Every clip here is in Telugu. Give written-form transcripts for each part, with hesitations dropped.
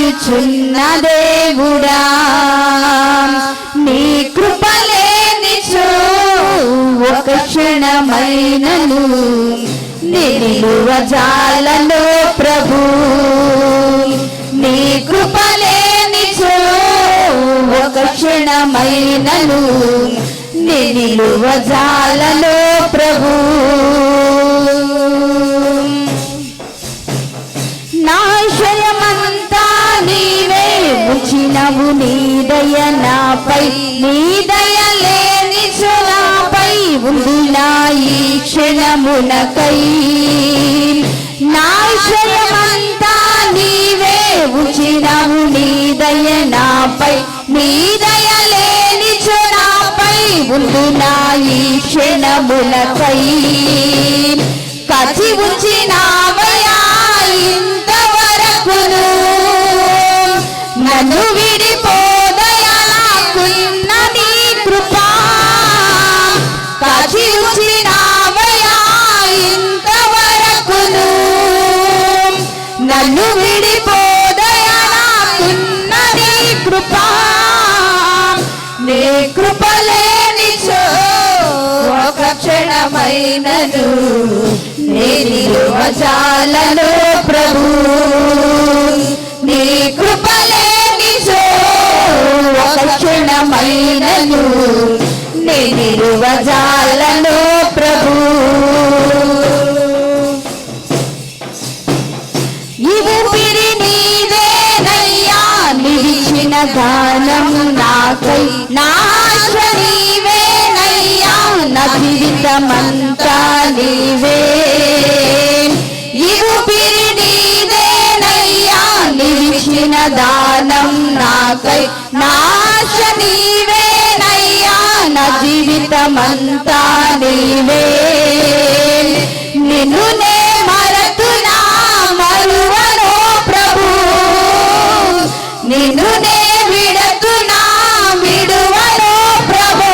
కాయుచున్న దేవుడా, నీ కృపలేనిచో ఒక క్షణమైనను నిలువజాలను ప్రభు. నీ కృపలేనిచో ఒక క్షణమైనను నిలువజాలను ప్రభు. నాశయమంతా నీవే ఉంచినవు, నీ దయ నాపై, నీ దయ లేనిచో నాపై ఉండిన ఈ క్షణమునకై. నాశయమంతా నీవే ఉంచినవు, నీ దయ నాపై, నీ దయ లేనిచో నాపై ఉండిన ఈ క్షణమునకై. కచి ఉంచినావయా ఇంతవరకును, నన్ను విడిపోదయలాకున్న నీ కృపా. కాచి ఉంచినావయా ఇంతవరకును, నన్ను విడిపోదయలాకున్న నీ కృపా. నీ కృపలేనిచో ఒక క్షణమైనను నిలువజాలను ప్రభు. నీ కృపలేనిచో ఒక క్షణమైనను నిలువజాలను ప్రభు. ఊపిరి నీవేనయ్యా, నిలిచిన గానం నాకై, నాశ నీవేనయ్యా, నా జీవితమంతా నీవే. ఊపిరి నీవేనయ్యా, నిలిచిన దానం నాకై, నాశ నీవేనయ్యా, నా జీవితమంతా నీవే. నిన్ను నే మరతునా మరువనో ప్రభు, నిన్ను నే విడతునా విడువనో ప్రభు.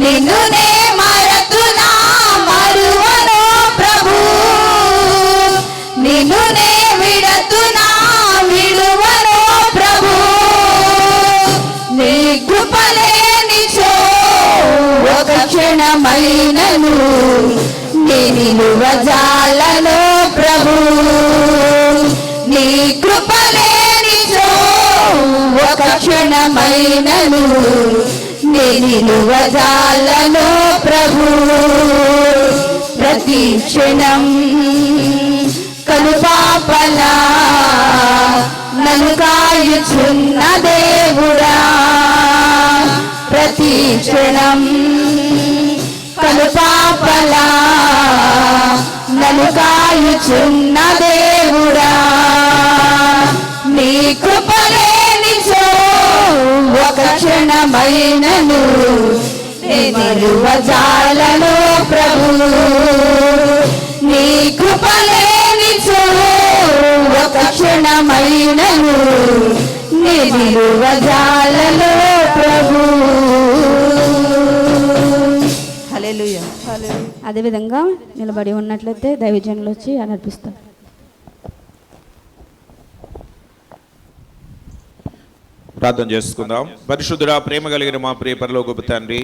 నిన్ను నే మరతునా మరువనో ప్రభు, నిన్ను నే విడతునా విడువనో ప్రభు. నీ కృపలేనిచో ఒక క్షణమైనను నిలువజాలను ప్రభు. నీ కృపలేనిచో ఒక క్షణమైనను నిలువజాలను ప్రభు. ప్రతి క్షణం కనుపాపలా నన్ను కాయుచున్న దేవుడా, ప్రతి క్షణం కనుపాపలా నన్ను కాయుచున్న దేవుడా. నీ కృపలేనిచో ఒక క్షణమైనను నిలువజాలను ప్రభు. నీ కృపలేనిచో ఒక క్షణమైనను నిలువజాలను ప్రభు. హల్లెలూయా. అదేవిధంగా నిలబడి ఉన్నట్లయితే దైవజనులు వచ్చి నడిపిస్తారు. ప్రార్థన చేసుకుందాం. పరిశుద్ధుడా, ప్రేమ కలిగిన మా ప్రియ పరలోకపు తండ్రి,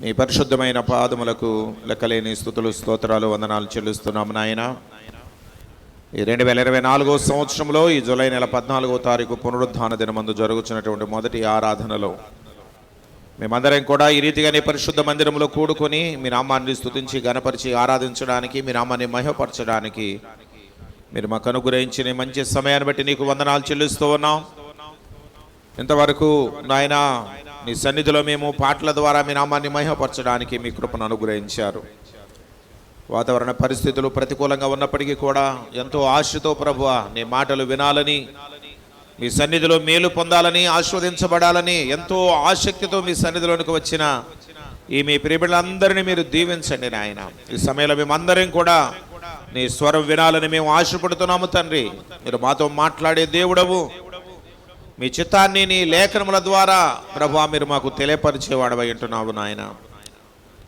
నీ పరిశుద్ధమైన పాదములకు లెక్కలేని స్తుతులు స్తోత్రాలు వందనాలు చెల్లిస్తున్నాము నాయన. ఈ 2024 సంవత్సరంలో ఈ జూలై నెల 14వ తారీఖు పునరుద్ధాన దినమందు జరుగుతున్నటువంటి మొదటి ఆరాధనలో మేమందరం కూడా ఈ రీతిగా నీ పరిశుద్ధ మందిరంలో కూడుకొని మీ నామాన్ని స్తుతించి గణపరిచి ఆరాధించడానికి, మీ నామాన్ని మహిమపరచడానికి మీరు మాకు అనుగ్రహించిన మంచి సమయాన్ని బట్టి నీకు వందనాలు చెల్లిస్తూ ఉన్నాం. ఇంతవరకు నాయన నీ సన్నిధిలో మేము పాటల ద్వారా మీ నామాన్ని మహిమపరచడానికి మీ కృపను అనుగ్రహించారు. వాతావరణ పరిస్థితులు ప్రతికూలంగా ఉన్నప్పటికీ కూడా ఎంతో ఆశతో ప్రభువా నీ మాటలు వినాలని, మీ సన్నిధిలో మేలు పొందాలని, ఆస్వాదించబడాలని ఎంతో ఆసక్తితో మీ సన్నిధిలోనికి వచ్చిన ఈ మీ ప్రియబిడ్డలందరినీ మీరు దీవించండి నాయన. ఈ సమయంలో మేమందరం కూడా నీ స్వరం వినాలని మేము ఆశపడుతున్నాము తండ్రి. మీరు మాతో మాట్లాడే దేవుడవు, మీ చిత్తాన్ని నీ లేఖనముల ద్వారా ప్రభువా మీరు మాకు తెలియపరిచేవాడవై ఉంటున్నావు నాయన.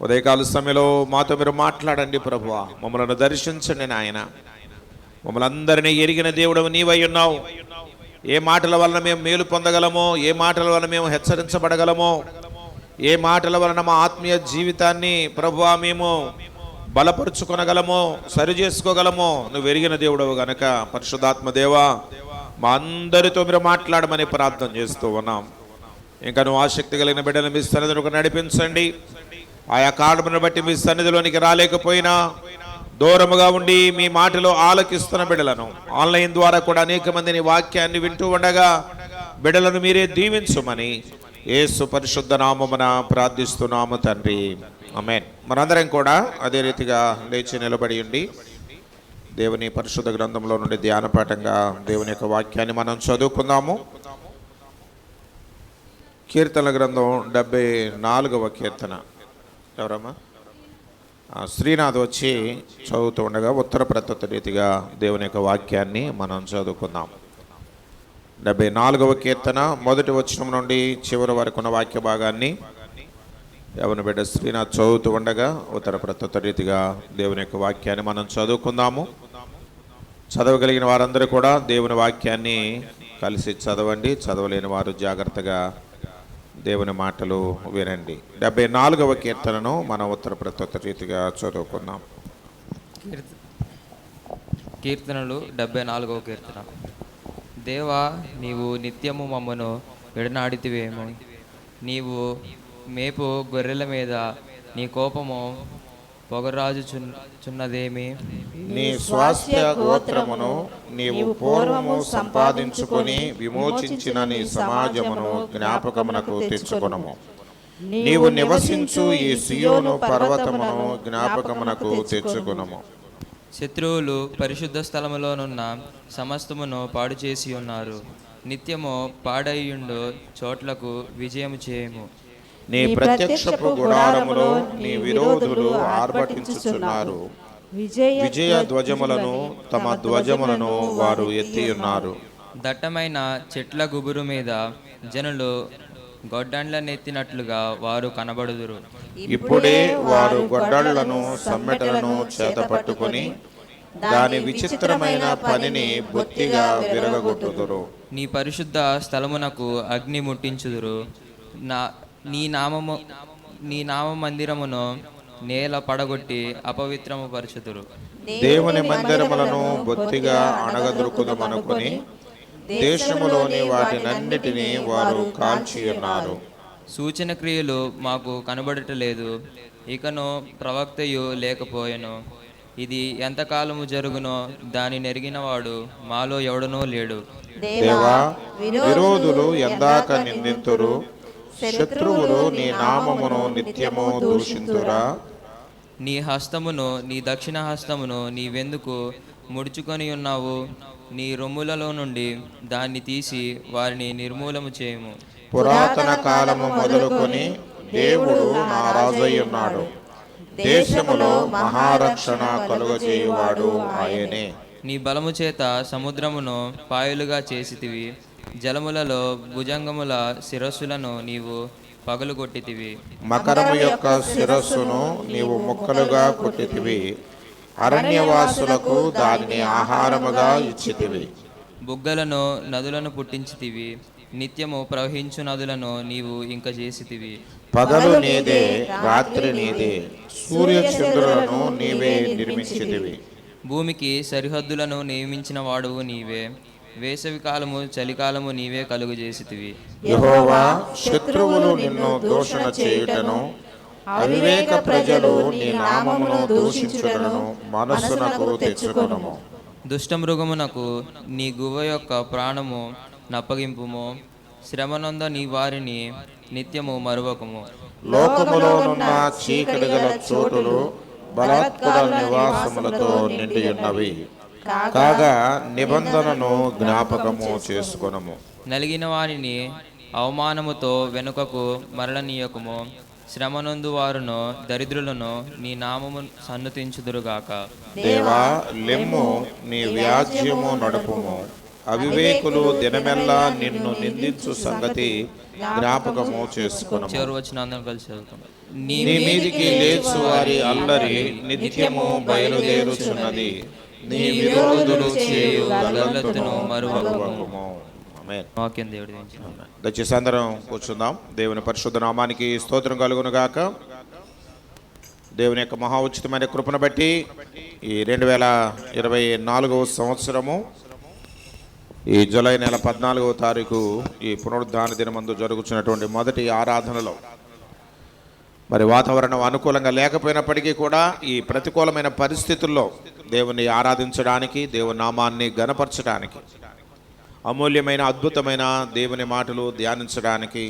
ఉదయకాల సమయంలో మాతో మీరు మాట్లాడండి ప్రభువా, మమ్మల్ని దర్శించండి నాయన. మమ్మల్ని అందరినీ ఎరిగిన దేవుడవు నీవై ఉన్నావు. ఏ మాటల వలన మేము మేలు పొందగలమో, ఏ మాటల వలన మేము హెచ్చరించబడగలమో, ఏ మాటల వలన మా ఆత్మీయ జీవితాన్ని ప్రభువా మేము బలపరుచుకొనగలమో, సరి చేసుకోగలమో నువ్వు ఎరిగిన దేవుడవు గనక పరిశుద్ధాత్మ దేవా మా అందరితో మీరు మాట్లాడమని ప్రార్థన చేస్తూ ఉన్నాం. ఇంకా నువ్వు ఆసక్తి కలిగిన బిడ్డలు మీ సన్నిధిలోకి నడిపించండి. ఆయా కారణమును బట్టి మీ సన్నిధిలోనికి రాలేకపోయినా దూరముగా ఉండి మీ మాటలో ఆలకిస్తున్న బిడ్డలను ఆన్లైన్ ద్వారా కూడా అనేక మందిని వాక్యాన్ని వింటూ ఉండగా బిడ్డలను మీరే దీవించుమని యేసు పరిశుద్ధ నామమున ప్రార్థిస్తున్నాము తండ్రి, ఆమేన్. మనందరం కూడా అదే రీతిగా లేచి నిలబడి ఉండి దేవుని పరిశుద్ధ గ్రంథంలో నుండి ధ్యానపాఠంగా దేవుని యొక్క వాక్యాన్ని మనం చదువుకుందాము. కీర్తన గ్రంథం 74వ కీర్తన. ఎవరమ్మా? శ్రీనాథ్ వచ్చి చదువుతూ ఉండగా ఉత్తర ప్రత్యుత్తర రీతిగా దేవుని యొక్క వాక్యాన్ని మనం చదువుకుందాం. 74వ కీర్తన మొదటి వచనం నుండి చివరి వరకు ఉన్న వాక్య భాగాన్ని ఎవరి బిడ్డ శ్రీనాథ్ చదువుతూ ఉండగా ఉత్తర ప్రత్యుత్తర రీతిగా దేవుని యొక్క వాక్యాన్ని మనం చదువుకుందాము. చదవగలిగిన వారందరూ కూడా దేవుని వాక్యాన్ని కలిసి చదవండి. చదవలేని వారు జాగ్రత్తగా దేవుని మాటలు వినండి. 74వ కీర్తనను మనం ఉత్తర ప్రత్యుత్తర రీతిగా చదువుకున్నాం. కీర్తనలు 74వ కీర్తన. దేవా, నీవు నిత్యము మమ్మను విడనాడితివేమో. నీవు మేపు గొర్రెల మీద నీ కోపము పొగరాజుచున్నదేమి? నీ స్వాస్థ్య గోత్రమును నీవు పూర్వము సంపాదించుకొని విమోచించిన నీ సమాజమును జ్ఞాపకమునకు తెచ్చుకొనుము. నీవు నివసించు ఈ సియోను పర్వతమును జ్ఞాపకమునకు తెచ్చుకొనుము. శత్రువులు పరిశుద్ధ స్థలములోనున్న సమస్తమును పాడు చేసి ఉన్నారు. నిత్యము పాడయ్యుండు చోట్లకు విజయము చేయము. నీ ప్రత్యక్షపు గుడారములో నీ విరోధులు ఆర్భటించుచున్నారు. విజయ ధ్వజములను తమ ధ్వజములను వారు ఎత్తియున్నారు. దట్టమైన చెట్ల గుబురు మీద జనులు గొడ్డండ్లనెత్తినట్లుగా వారు కనబడుదురు. ఇప్పుడే వారు గొడ్డళ్లను సమ్మెటలను చేతపట్టుకొని దాని విచిత్రమైన పనిని బొత్తిగా విరగగొట్టుదురు. నీ పరిశుద్ధ స్థలమునకు అగ్ని ముట్టించుదురు. నీ నామ మందిరమును నేల పడగొట్టి అపవిత్రము పరచుదురు. దేవుని మందిరములను బొత్తిగా అణగదొరుకుదమనుకొని దేశములోని వాటినన్నిటినీ వారు కాల్చి ఉన్నారు. సూచన క్రియలు మాకు కనబడటలేదు, ఇకను ప్రవక్తయు లేకపోయెను. ఇది ఎంతకాలము జరుగునో దాని నెరిగినవాడు మాలో ఎవడనూ లేడు. దేవా, విరోధులు ఎందాక నిందింతురు, శత్రువులు నీ నామమును నిత్యము దూషింతురా. నీ హస్తమును, నీ దక్షిణ హస్తమును నీవెందుకు ముడుచుకొని ఉన్నావు? నీ రొమ్ములలో నుండి దాన్ని తీసి వారిని నిర్మూలము చేయము. పురాతన కాలము మొదలుకొని దేవుడు నా రాజై ఉన్నాడు. దేశములో మహారక్షణ కలుగజేయువాడు ఆయనే. నీ బలము చేత సముద్రమును పాయలుగా చేసితివి. జలములలో భుజంగముల శిరస్సులను నీవు పగలుగొట్టితివి. మకరము యొక్క శిరస్సును నీవు ముక్కలుగా కొట్టితివి. అరణ్యవాసులకు దానిని ఆహారముగా ఇచ్చితివి. బుగ్గలను నదులను పుట్టించితివి. నిత్యము ప్రవహించు నదులను నీవు ఇంక చేసితివి. పగలు నీదే, రాత్రి నీదే, సూర్యచంద్రులను నీవే నిర్మించితివి. భూమికి సరిహద్దులను నియమించిన వాడువు నీవే. వేసవి కాలము చలికాలము నీవే కలుగు చేసితివి. యెహోవా, శత్రువులు నిన్ను దూషణ చేయుటను అవివేక ప్రజలు నీ నామమును దూషించుటను మనస్సునకు తెచ్చుకొనుము. దుష్టమృగమునకు నీ గువ్వ యొక్క ప్రాణము నప్పగింపుము. శ్రమనొంద నీ వారిని నిత్యము మరువకము. లోకములోనున్న చీకటి గల చోటులు బలాత్కార నివాసములతో నిండి ఉన్నవి. కాగా నిబంధనను జ్ఞాపకము చేసుకొనుము. నలిగిన వారిని అవమానముతో వెనుకకు మరలనీయకుము. శ్రమనొందు వారును దరిద్రులను నీ నామము సన్నుతించుదురుగాక. దేవా, లెమ్ము, నీ వ్యాజ్యము నడుపుము. అవివేకులు దినమెల్లా నిన్ను నిందించు సంగతి జ్ఞాపకము చేసుకొనుము. చివరి వచ్చిన అందరం కలిసి చదువుకుందాం. నీ మీదికి లేచు వారి అల్లరి నిత్యము బయలుదేరుచున్నది. నీ విరోధులు చేయు గలగలతను మరువకుము. ఆమేన్. వాక్యం దేవుడి గురించి. దయచేసి అందరం కూర్చుందాం. దేవుని పరిశుద్ధ నామానికి స్తోత్రం కలుగును గాక. దేవుని యొక్క మహా ఉచితమైన కృపను బట్టి ఈ 2024వ సంవత్సరము ఈ జూలై నెల 14వ తారీఖు ఈ పునరుద్ధాన దినమందు జరుగుతున్నటువంటి మొదటి ఆరాధనలో మరి వాతావరణం అనుకూలంగా లేకపోయినప్పటికీ కూడా ఈ ప్రతికూలమైన పరిస్థితుల్లో దేవుని ఆరాధించడానికి, దేవుని నామాన్ని ఘనపరచడానికి, అమూల్యమైన అద్భుతమైన దేవుని మాటలు ధ్యానించడానికి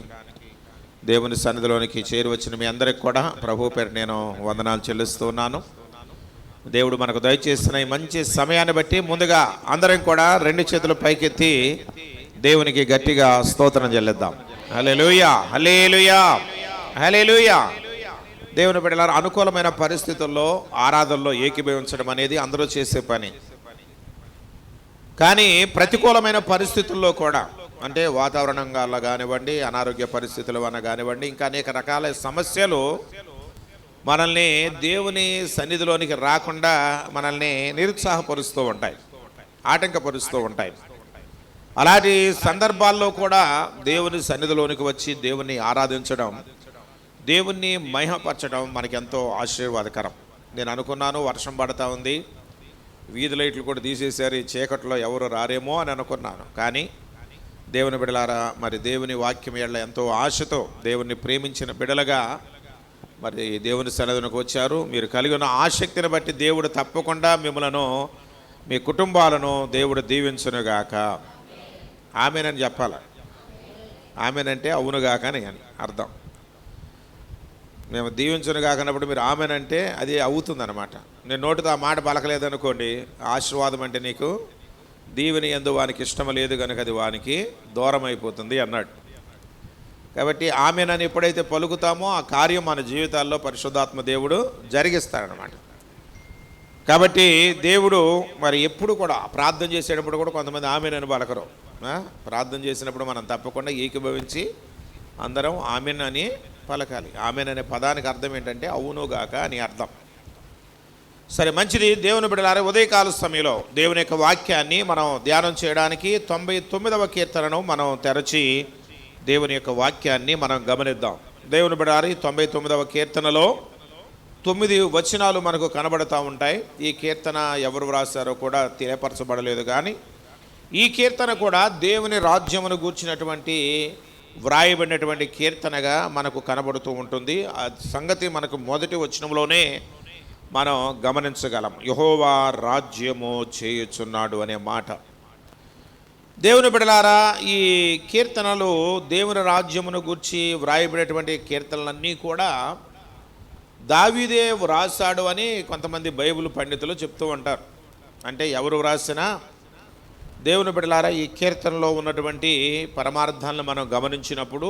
దేవుని సన్నిధిలోనికి చేరువచ్చిన మీ అందరికి కూడా ప్రభు పేరు నేను వందనాలు చెల్లిస్తూ ఉన్నాను. దేవుడు మనకు దయచేసిన ఈ మంచి సమయాన్ని బట్టి ముందుగా అందరం కూడా 2 చేతులు పైకెత్తి దేవునికి గట్టిగా స్తోత్రం చెల్లిద్దాం. హల్లెలూయా, హల్లెలూయా, హల్లెలూయా. దేవుని బిడ్డలారా, అనుకూలమైన పరిస్థితుల్లో ఆరాధనలో ఏకీభవించడం అనేది అందరూ చేసే పని. కానీ ప్రతికూలమైన పరిస్థితుల్లో కూడా, అంటే వాతావరణం వల్ల కానివ్వండి, అనారోగ్య పరిస్థితుల వల్ల కానివ్వండి, ఇంకా అనేక రకాల సమస్యలు మనల్ని దేవుని సన్నిధిలోనికి రాకుండా మనల్ని నిరుత్సాహపరుస్తూ ఉంటాయి, ఆటంకపరుస్తూ ఉంటాయి. అలాంటి సందర్భాల్లో కూడా దేవుని సన్నిధిలోనికి వచ్చి దేవుణ్ణి ఆరాధించడం, దేవుణ్ణి మహిమపరచడం మనకెంతో ఆశీర్వాదకరం. నేను అనుకున్నాను వర్షం పడతా ఉంది, వీధి లైట్లు కూడా తీసేశారు, ఈ చీకట్లో ఎవరు రారేమో అని అనుకున్నాను. కానీ దేవుని బిడలారా, మరి దేవుని వాక్యం ఎడల ఎంతో ఆశతో దేవుణ్ణి ప్రేమించిన బిడలుగా మరి దేవుని సన్నిధికి వచ్చారు. మీరు కలిగి ఉన్న ఆసక్తిని బట్టి దేవుడు తప్పకుండా మిమ్మలను, మీ కుటుంబాలను దేవుడు దీవించునుగాక. ఆమెనని చెప్పాలి. ఆమెనంటే అవునుగాక అని అర్థం. మేము దీవించును కాకనప్పుడు మీరు ఆమెనంటే అది అవుతుందన్నమాట. నేను నోటితో ఆ మాట పలకలేదనుకోండి, ఆశీర్వాదం అంటే నీకు దీవెని యందు వానికి ఇష్టం లేదు కనుక అది వానికి దూరం అయిపోతుంది అన్నాడు. కాబట్టి ఆమెనని ఎప్పుడైతే పలుకుతామో ఆ కార్యం మన జీవితాల్లో పరిశుద్ధాత్మ దేవుడు జరిగిస్తాడనమాట. కాబట్టి దేవుడు మరి ఎప్పుడు కూడా ప్రార్థన చేసేటప్పుడు కూడా కొంతమంది ఆమెనని పలకరు. ప్రార్థన చేసినప్పుడు మనం తప్పకుండా ఏకీభవించి అందరం ఆమెనని పలకాలి. ఆమెన్ అనే పదానికి అర్థం ఏంటంటే అవునుగాక అని అర్థం. సరే, మంచిది. దేవుని బిడ్డలారా, ఉదయకాల సమయంలో దేవుని యొక్క వాక్యాన్ని మనం ధ్యానం చేయడానికి 99వ కీర్తనను మనం తెరచి దేవుని యొక్క వాక్యాన్ని మనం గమనిద్దాం. దేవుని బిడ్డలారా, 99వ కీర్తనలో 9 వచనాలు మనకు కనబడుతూ ఉంటాయి. ఈ కీర్తన ఎవరు వ్రాసారో కూడా తెలియపరచబడలేదు, కానీ ఈ కీర్తన కూడా దేవుని రాజ్యమును గూర్చినటువంటి వ్రాయబడినటువంటి కీర్తనగా మనకు కనబడుతూ ఉంటుంది. ఆ సంగతి మనకు మొదటి వచనంలోనే మనం గమనించగలం. యెహోవా రాజ్యము చేయుచున్నాడు అనే మాట. దేవుని బిడ్డలారా, ఈ కీర్తనలు దేవుని రాజ్యమును గూర్చి వ్రాయబడినటువంటి కీర్తనలన్నీ కూడా దావీదే వ్రాసాడు అని కొంతమంది బైబిల్ పండితులు చెప్తూ ఉంటారు. అంటే ఎవరు వ్రాసినా దేవుని బిడ్డలారా, ఈ కీర్తనలో ఉన్నటువంటి పరమార్థాలను మనం గమనించినప్పుడు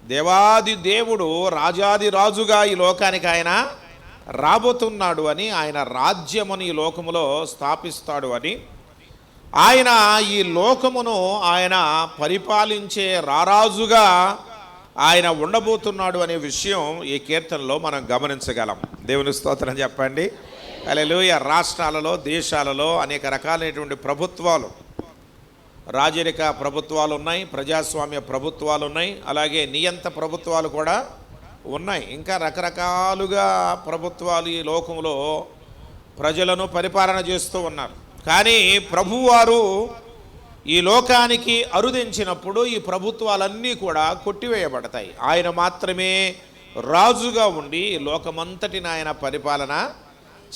దేవాది దేవుడు రాజాది రాజుగా ఈ లోకానికి ఆయన రాబోతున్నాడు అని, ఆయన రాజ్యమును ఈ లోకములో స్థాపిస్తాడు అని, ఆయన ఈ లోకమును ఆయన పరిపాలించే రారాజుగా ఆయన ఉండబోతున్నాడు అనే విషయం ఈ కీర్తనలో మనం గమనించగలం. దేవుని స్తోత్రం చెప్పండి. హల్లెలూయా. రాష్ట్రాలలో, దేశాలలో అనేక రకాలైనటువంటి ప్రభుత్వాలు, రాజరిక ప్రభుత్వాలు ఉన్నాయి, ప్రజాస్వామ్య ప్రభుత్వాలు ఉన్నాయి, అలాగే నియంత ప్రభుత్వాలు కూడా ఉన్నాయి. ఇంకా రకరకాలుగా ప్రభుత్వాలు ఈ లోకంలో ప్రజలను పరిపాలన చేస్తూ ఉన్నారు. కానీ ప్రభువారు ఈ లోకానికి అరుదించినప్పుడు ఈ ప్రభుత్వాలన్నీ కూడా కొట్టివేయబడతాయి. ఆయన మాత్రమే రాజుగా ఉండి ఈ లోకమంతటిని ఆయన పరిపాలన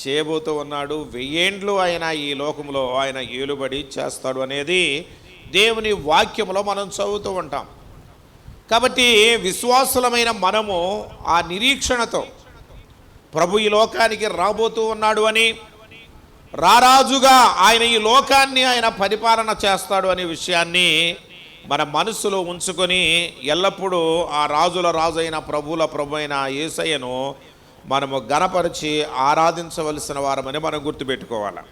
చేయబోతూ ఉన్నాడు. 1000 ఏండ్లు ఆయన ఈ లోకంలో ఆయన ఏలుబడి చేస్తాడు అనేది దేవుని వాక్యంలో మనం చదువుతూ ఉంటాం. కాబట్టి విశ్వాసులమైన మనము ఆ నిరీక్షణతో ప్రభు ఈ లోకానికి రాబోతూ ఉన్నాడు అని, రారాజుగా ఆయన ఈ లోకాన్ని ఆయన పరిపాలన చేస్తాడు అనే విషయాన్ని మన మనసులో ఉంచుకొని ఎల్లప్పుడూ ఆ రాజుల రాజు అయిన ప్రభువుల ప్రభు అయిన యేసయ్యను మనము ఘనపరిచి ఆరాధించవలసిన వారమని మనం గుర్తుపెట్టుకోవాలి.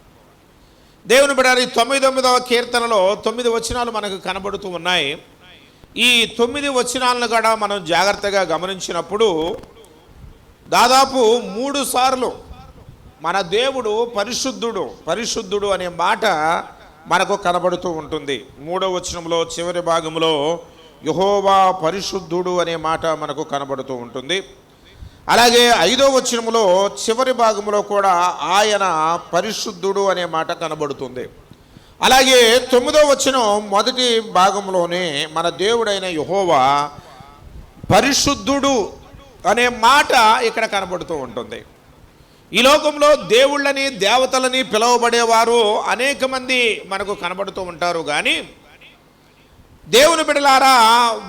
దేవుని బిడ్డలారా, 99వ కీర్తనలో 9 వచనాలు మనకు కనబడుతూ ఉన్నాయి. ఈ 9 వచనాలను కూడా మనం జాగ్రత్తగా గమనించినప్పుడు దాదాపు 3 సార్లు మన దేవుడు పరిశుద్ధుడు, పరిశుద్ధుడు అనే మాట మనకు కనబడుతూ ఉంటుంది. 3వ వచనంలో చివరి భాగంలో యెహోవా పరిశుద్ధుడు అనే మాట మనకు కనబడుతూ ఉంటుంది. అలాగే 5వ వచనంలో చివరి భాగంలో కూడా ఆయన పరిశుద్ధుడు అనే మాట కనబడుతుంది. అలాగే 9వ వచనం మొదటి భాగంలోనే మన దేవుడైన యెహోవా పరిశుద్ధుడు అనే మాట ఇక్కడ కనబడుతూ ఉంటుంది. ఈ లోకంలో దేవుళ్ళని దేవతలని పిలువబడేవారు అనేక మంది మనకు కనబడుతూ ఉంటారు. కానీ దేవుని బిడ్డలారా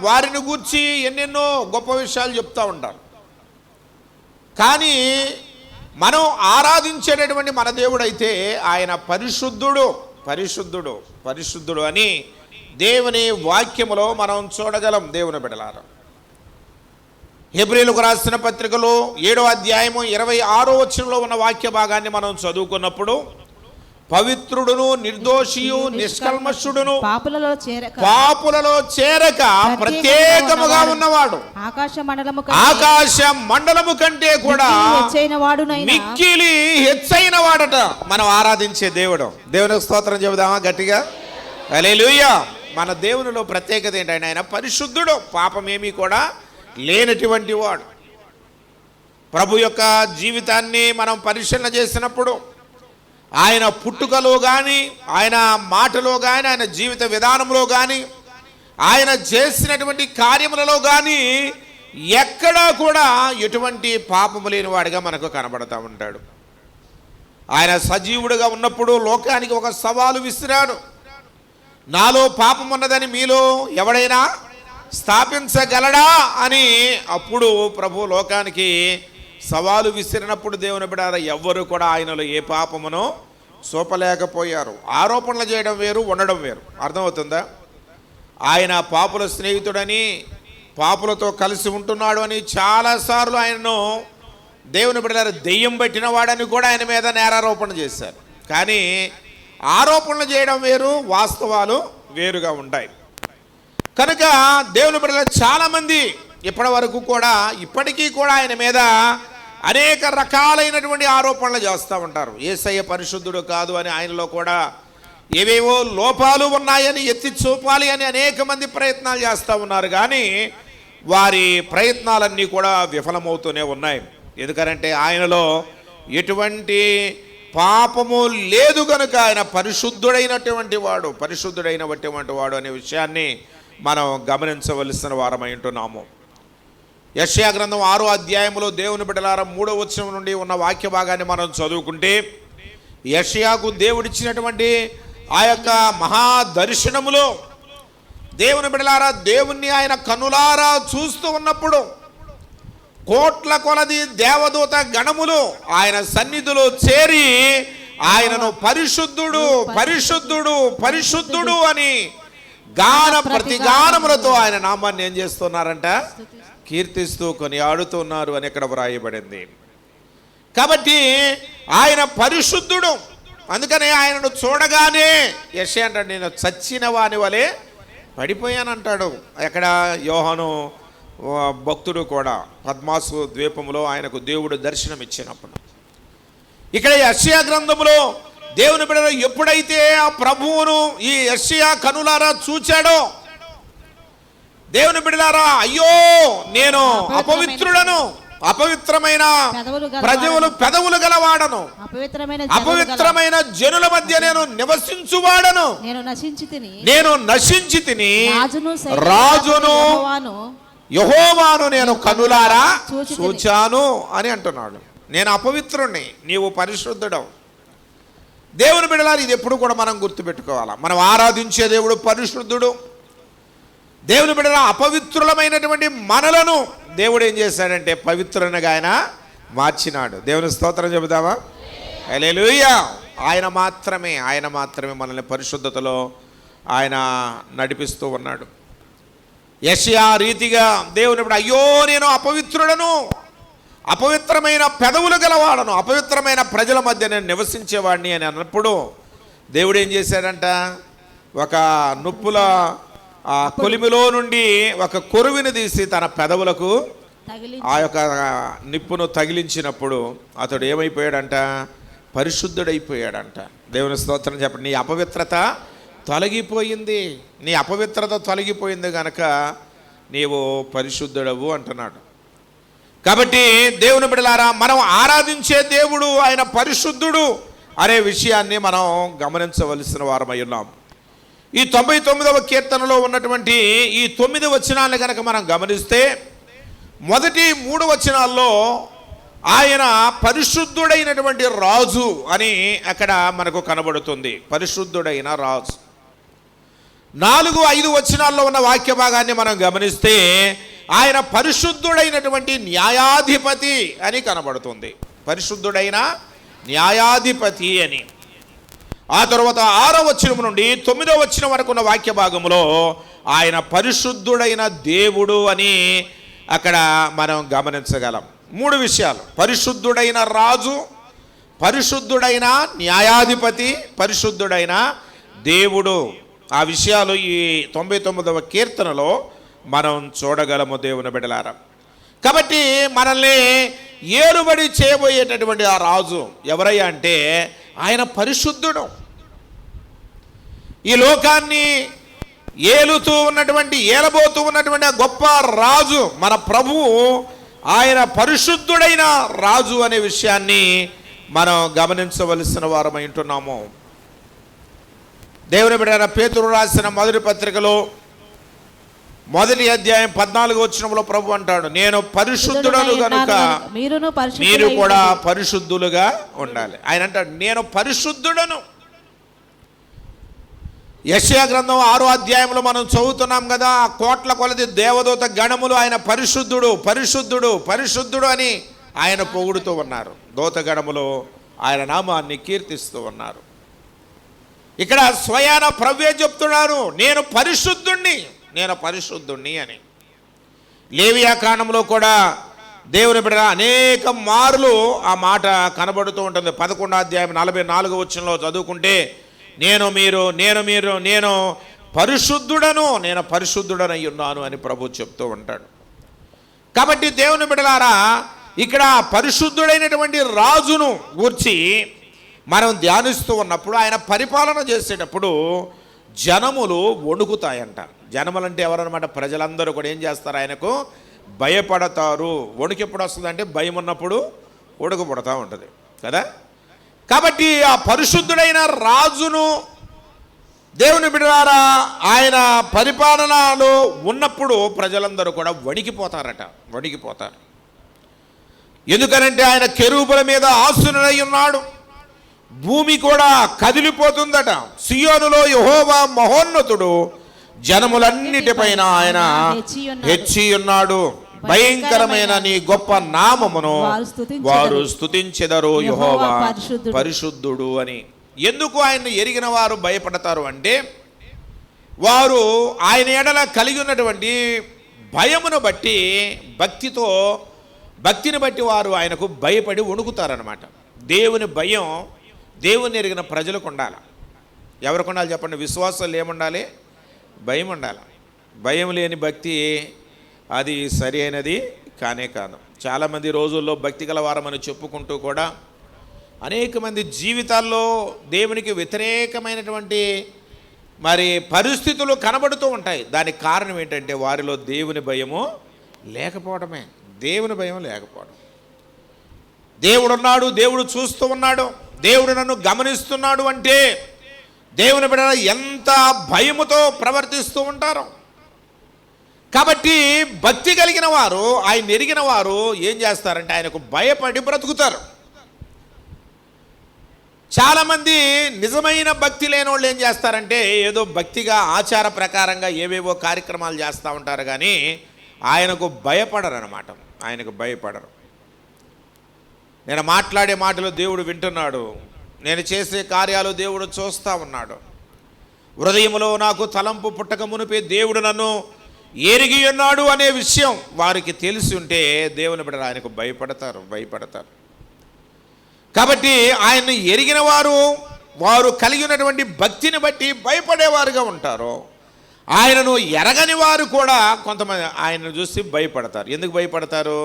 వారిని గూర్చి ఎన్నెన్నో గొప్ప విషయాలు చెప్తూ ఉంటారు. కానీ మనం ఆరాధించేటటువంటి మన దేవుడైతే ఆయన పరిశుద్ధుడు, పరిశుద్ధుడు, పరిశుద్ధుడు అని దేవుని వాక్యములో మనం చూడగలం. దేవుని బిడ్డలారా హెబ్రీయులకు రాసిన పత్రికలో 7వ అధ్యాయము 26వ వచనంలో ఉన్న వాక్య భాగాన్ని మనం చదువుకున్నప్పుడు పవిత్రుడును నిర్దోషియు నిష్కల్మషుడును పాపులలో చేరక ప్రత్యేకముగా ఉన్నవాడు ఆకాశ మండలము కంటే కూడా మిక్కిలి హెచ్చైన వాడట మనం ఆరాధించే దేవుడు. దేవునికి స్తోత్రం చెబుదామా గట్టిగా? హల్లెలూయా. మన దేవునిలో ప్రత్యేకత ఏంటంటే ఆయన పరిశుద్ధుడు, పాపమేమీ కూడా లేనటువంటి వాడు. ప్రభు యొక్క జీవితాన్ని మనం పరిశీలన చేసినప్పుడు ఆయన పుట్టుకలో కానీ, ఆయన మాటలో కానీ, ఆయన జీవిత విధానంలో కానీ, ఆయన చేసినటువంటి కార్యములలో కానీ ఎక్కడా కూడా ఎటువంటి పాపము లేని వాడిగా మనకు కనబడతా ఉంటాడు. ఆయన సజీవుడిగా ఉన్నప్పుడు లోకానికి ఒక సవాలు విసిరాడు. నాలో పాపం ఉన్నదని మీలో ఎవడైనా స్థాపించగలడా అని అప్పుడు ప్రభు లోకానికి సవాలు విసిరినప్పుడు దేవుని బిడ్డ ఎవ్వరూ కూడా ఆయనలో ఏ పాపమునో చూపలేకపోయారు. ఆరోపణలు చేయడం వేరు, ఉండడం వేరు. అర్థమవుతుందా? ఆయన పాపుల స్నేహితుడని, పాపులతో కలిసి ఉంటున్నాడు అని చాలాసార్లు ఆయనను దేవుని బిడ్డ దెయ్యం పట్టిన వాడని కూడా ఆయన మీద నేరారోపణ చేశారు. కానీ ఆరోపణలు చేయడం వేరు, వాస్తవాలు వేరుగా ఉంటాయి. కనుక దేవుని బిడ్డలు చాలామంది ఇప్పటి వరకు కూడా ఇప్పటికీ కూడా ఆయన మీద అనేక రకాలైనటువంటి ఆరోపణలు చేస్తూ ఉంటారు. యేసయ్య పరిశుద్ధుడు కాదు అని, ఆయనలో కూడా ఏవేవో లోపాలు ఉన్నాయని ఎత్తి చూపాలి అని అనేక మంది ప్రయత్నాలు చేస్తూ ఉన్నారు. కానీ వారి ప్రయత్నాలన్నీ కూడా విఫలమవుతూనే ఉన్నాయి. ఎందుకంటే ఆయనలో ఎటువంటి పాపము లేదు కనుక ఆయన పరిశుద్ధుడైనటువంటి వాడు, పరిశుద్ధుడైనటువంటి వాడు అనే విషయాన్ని మనం గమనించవలసిన వారమై ఉంటున్నాము. యెషయా గ్రంథం 6వ అధ్యాయంలో దేవుని బిడ్డలారా 3వ వచనం నుండి ఉన్న వాక్య భాగాన్ని మనం చదువుకుంటే యెషయాకు దేవుడిచ్చినటువంటి ఆ యొక్క మహా దర్శనములో దేవుని బిడ్డలారా దేవుణ్ణి ఆయన కనులారా చూస్తూ ఉన్నప్పుడు కోట్ల కొలది దేవదూత గణములు ఆయన సన్నిధిలో చేరి ఆయనను పరిశుద్ధుడు, పరిశుద్ధుడు, పరిశుద్ధుడు అని గాన ప్రతిగానములతో ఆయన నామాన్ని ఏం చేస్తున్నారంట? కీర్తిస్తూ కొనియాడుతున్నారు అని ఇక్కడ వ్రాయబడింది. కాబట్టి ఆయన పరిశుద్ధుడు. అందుకనే ఆయనను చూడగానే యెషయా అంటాడు, నేను చచ్చిన వాని వలె పడిపోయానంటాడు. ఎక్కడ యోహాను భక్తుడు కూడా పద్మాసు ద్వీపంలో ఆయనకు దేవుడు దర్శనం ఇచ్చినప్పుడు. ఇక్కడ యెషయా గ్రంథములో దేవుని బిడ్డ ఎప్పుడైతే ఆ ప్రభువును ఈ యెషయా కనులారా చూచాడో, దేవుని బిడ్డలారా అయ్యో నేను అపవిత్రుడను, అపవిత్రమైన పెదవులు గలవాడను, అపవిత్రమైన జనుల మధ్య నేను నివసించువాడను, నేను నశించి తిని రాజును యెహోవాను నేను కనులారా చూచాను అని అంటున్నాడు. నేను అపవిత్రుణ్ణి, నీవు పరిశుద్ధుడవు. దేవుని బిడ్డలారా ఇది ఎప్పుడు కూడా మనం గుర్తుపెట్టుకోవాలా. మనం ఆరాధించే దేవుడు పరిశుద్ధుడు. దేవుని బిడ్డల అపవిత్రులమైనటువంటి మనలను దేవుడు ఏం చేశాడంటే పవిత్రునిగా ఆయన మార్చినాడు. దేవుని స్తోత్రం చెబుదామా? హల్లెలూయా. ఆయన మాత్రమే మనల్ని పరిశుద్ధతలో ఆయన నడిపిస్తూ ఉన్నాడు. యెషయా రీతిగా దేవుని బిడ్డ అయ్యో నేను అపవిత్రుడను, అపవిత్రమైన పెదవులు గలవాడను, అపవిత్రమైన ప్రజల మధ్య నేను నివసించేవాడిని అని అన్నప్పుడు దేవుడు ఏం చేశాడంట? ఒక నుప్పుల కొలిమిలో నుండి ఒక కొరువిని తీసి తన పెదవులకు ఆ యొక్క నిప్పును తగిలించినప్పుడు అతడు ఏమైపోయాడంట? పరిశుద్ధుడైపోయాడంట. దేవుని స్తోత్రం చెప్పండి. నీ అపవిత్రత తొలగిపోయింది, నీ అపవిత్రత తొలగిపోయింది గనక నీవు పరిశుద్ధుడవు అంటున్నాడు. కాబట్టి దేవుని బిడ్డలారా, మనం ఆరాధించే దేవుడు ఆయన పరిశుద్ధుడు అనే విషయాన్ని మనం గమనించవలసిన వారమై ఉన్నాం. ఈ 99వ కీర్తనలో ఉన్నటువంటి ఈ 9 వచనాలను కనుక మనం గమనిస్తే, మొదటి 3 వచనాల్లో ఆయన పరిశుద్ధుడైనటువంటి రాజు అని అక్కడ మనకు కనబడుతుంది. పరిశుద్ధుడైన రాజు. 4, 5 వచనాల్లో ఉన్న వాక్య భాగాన్ని మనం గమనిస్తే ఆయన పరిశుద్ధుడైనటువంటి న్యాయాధిపతి అని కనబడుతుంది. పరిశుద్ధుడైన న్యాయాధిపతి అని. ఆ తర్వాత 6వ వచనం నుండి 9వ వచనం వరకు ఉన్న వాక్య భాగంలో ఆయన పరిశుద్ధుడైన దేవుడు అని అక్కడ మనం గమనించగలం. 3 విషయాలు: పరిశుద్ధుడైన రాజు, పరిశుద్ధుడైన న్యాయాధిపతి, పరిశుద్ధుడైన దేవుడు. ఆ విషయాలు ఈ 99వ కీర్తనలో మనం చూడగలము దేవుని బిడ్డలారా. కాబట్టి మనల్ని ఏలుబడి చేయబోయేటటువంటి ఆ రాజు ఎవరయ్యా అంటే ఆయన పరిశుద్ధుడు. ఈ లోకాన్ని ఏలబోతూ ఉన్నటువంటి గొప్ప రాజు మన ప్రభువు, ఆయన పరిశుద్ధుడైన రాజు అనే విషయాన్ని మనం గమనించవలసిన వారమై ఉంటున్నాము. దేవుని బిడ్డలారా, పేతురు రాసిన మొదటి పత్రికలో 1వ అధ్యాయం 14వ వచనంలో ప్రభు అంటాడు, నేను పరిశుద్ధుడను గనుక మీరు కూడా పరిశుద్ధులుగా ఉండాలి. ఆయన అంటాడు, నేను పరిశుద్ధుడను. యెషయా గ్రంథం 6వ అధ్యాయంలో మనం చదువుతున్నాం కదా, కోట్ల కొలది దేవదూత గణములు ఆయన పరిశుద్ధుడు పరిశుద్ధుడు పరిశుద్ధుడు అని ఆయన పొగుడుతూ ఉన్నారు. దూత గణములు ఆయన నామాన్ని కీర్తిస్తూ ఉన్నారు. ఇక్కడ స్వయాన ప్రభువే చెప్తున్నారు, నేను పరిశుద్ధుణ్ణి అని. లేవియా కాండంలో కూడా దేవుని బిడ్డ అనేక మార్లు ఆ మాట కనబడుతూ ఉంటుంది. 11వ అధ్యాయం 44వ వచనంలో చదువుకుంటే, నేను పరిశుద్ధుడనై ఉన్నాను అని ప్రభు చెప్తూ ఉంటాడు. కాబట్టి దేవుని బిడ్డలారా, ఇక్కడ పరిశుద్ధుడైనటువంటి రాజును గూర్చి మనం ధ్యానిస్తూ ఉన్నప్పుడు, ఆయన పరిపాలన చేసేటప్పుడు జనములు వణుకుతాయంట. జనములంటే ఎవరన్నమాట? ప్రజలందరూ కూడా ఏం చేస్తారు? ఆయనకు భయపడతారు. వణుకు ఎప్పుడు వస్తుందంటే భయం ఉన్నప్పుడు వణుకు పుడతా ఉంటుంది కదా. కాబట్టి ఆ పరిశుద్ధుడైన రాజును దేవుని బిడ్డలారా ఆయన పరిపాలనలో ఉన్నప్పుడు ప్రజలందరూ కూడా వణికిపోతారు. ఎందుకనంటే ఆయన కెరూబుల మీద ఆసీనుడై ఉన్నాడు. భూమి కూడా కదిలిపోతుందట. సియోనులో యెహోవా మహోన్నతుడు, జనములన్నిటిపైన ఆయన హెచ్చి ఉన్నాడు. భయంకరమైన నీ గొప్ప నామమును వారు స్తుతించెదరు, యెహోవా పరిశుద్ధుడు అని. ఎందుకు ఆయన్ని ఎరిగిన వారు భయపడతారు అంటే, వారు ఆయన ఎడల కలిగి ఉన్నటువంటి భయమును బట్టి, భక్తిని బట్టి వారు ఆయనకు భయపడి వణుకుతారనమాట. దేవుని భయం దేవుని ఎరిగిన ప్రజలకు ఉండాలి. ఎవరికి ఉండాలి చెప్పండి? విశ్వాసాలు ఏముండాలి? భయం ఉండాలి. భయం లేని భక్తి అది సరి అయినది కానే కాదు. చాలామంది రోజుల్లో భక్తి గలవారమని చెప్పుకుంటూ కూడా అనేక మంది జీవితాల్లో దేవునికి వ్యతిరేకమైనటువంటి పరిస్థితులు కనబడుతూ ఉంటాయి. దానికి కారణం ఏంటంటే వారిలో దేవుని భయము లేకపోవడమే. దేవుని భయం లేకపోవడం. దేవుడున్నాడు, దేవుడు చూస్తూ ఉన్నాడు, దేవుడు నన్ను గమనిస్తున్నాడు అంటే దేవుని బిడ్డ ఎంత భయముతో ప్రవర్తిస్తూ ఉంటారు. కాబట్టి భక్తి కలిగిన వారు, ఆయన ఎరిగిన వారు ఏం చేస్తారంటే ఆయనకు భయపడి బ్రతుకుతారు. చాలామంది నిజమైన భక్తి లేని వాళ్ళు ఏం చేస్తారంటే ఏదో భక్తిగా ఆచార ప్రకారంగా ఏవేవో కార్యక్రమాలు చేస్తూ ఉంటారు, కానీ ఆయనకు భయపడరు అన్నమాట. ఆయనకు భయపడరు. నేను మాట్లాడే మాటలు దేవుడు వింటున్నాడు, నేను చేసే కార్యాలు దేవుడు చూస్తూ ఉన్నాడు. హృదయంలో నాకు తలంపు పుట్టక మునిపే దేవుడు నన్ను ఎరిగి ఉన్నాడు అనే విషయం వారికి తెలిసి ఉంటే దేవుని బిడ్డ ఆయనకు భయపడతారు. కాబట్టి ఆయన్ని ఎరిగిన వారు కలిగి ఉన్నటువంటి భక్తిని బట్టి భయపడేవారుగా ఉంటారు. ఆయనను ఎరగని వారు కూడా కొంతమంది ఆయనను చూసి భయపడతారు. ఎందుకు భయపడతారు?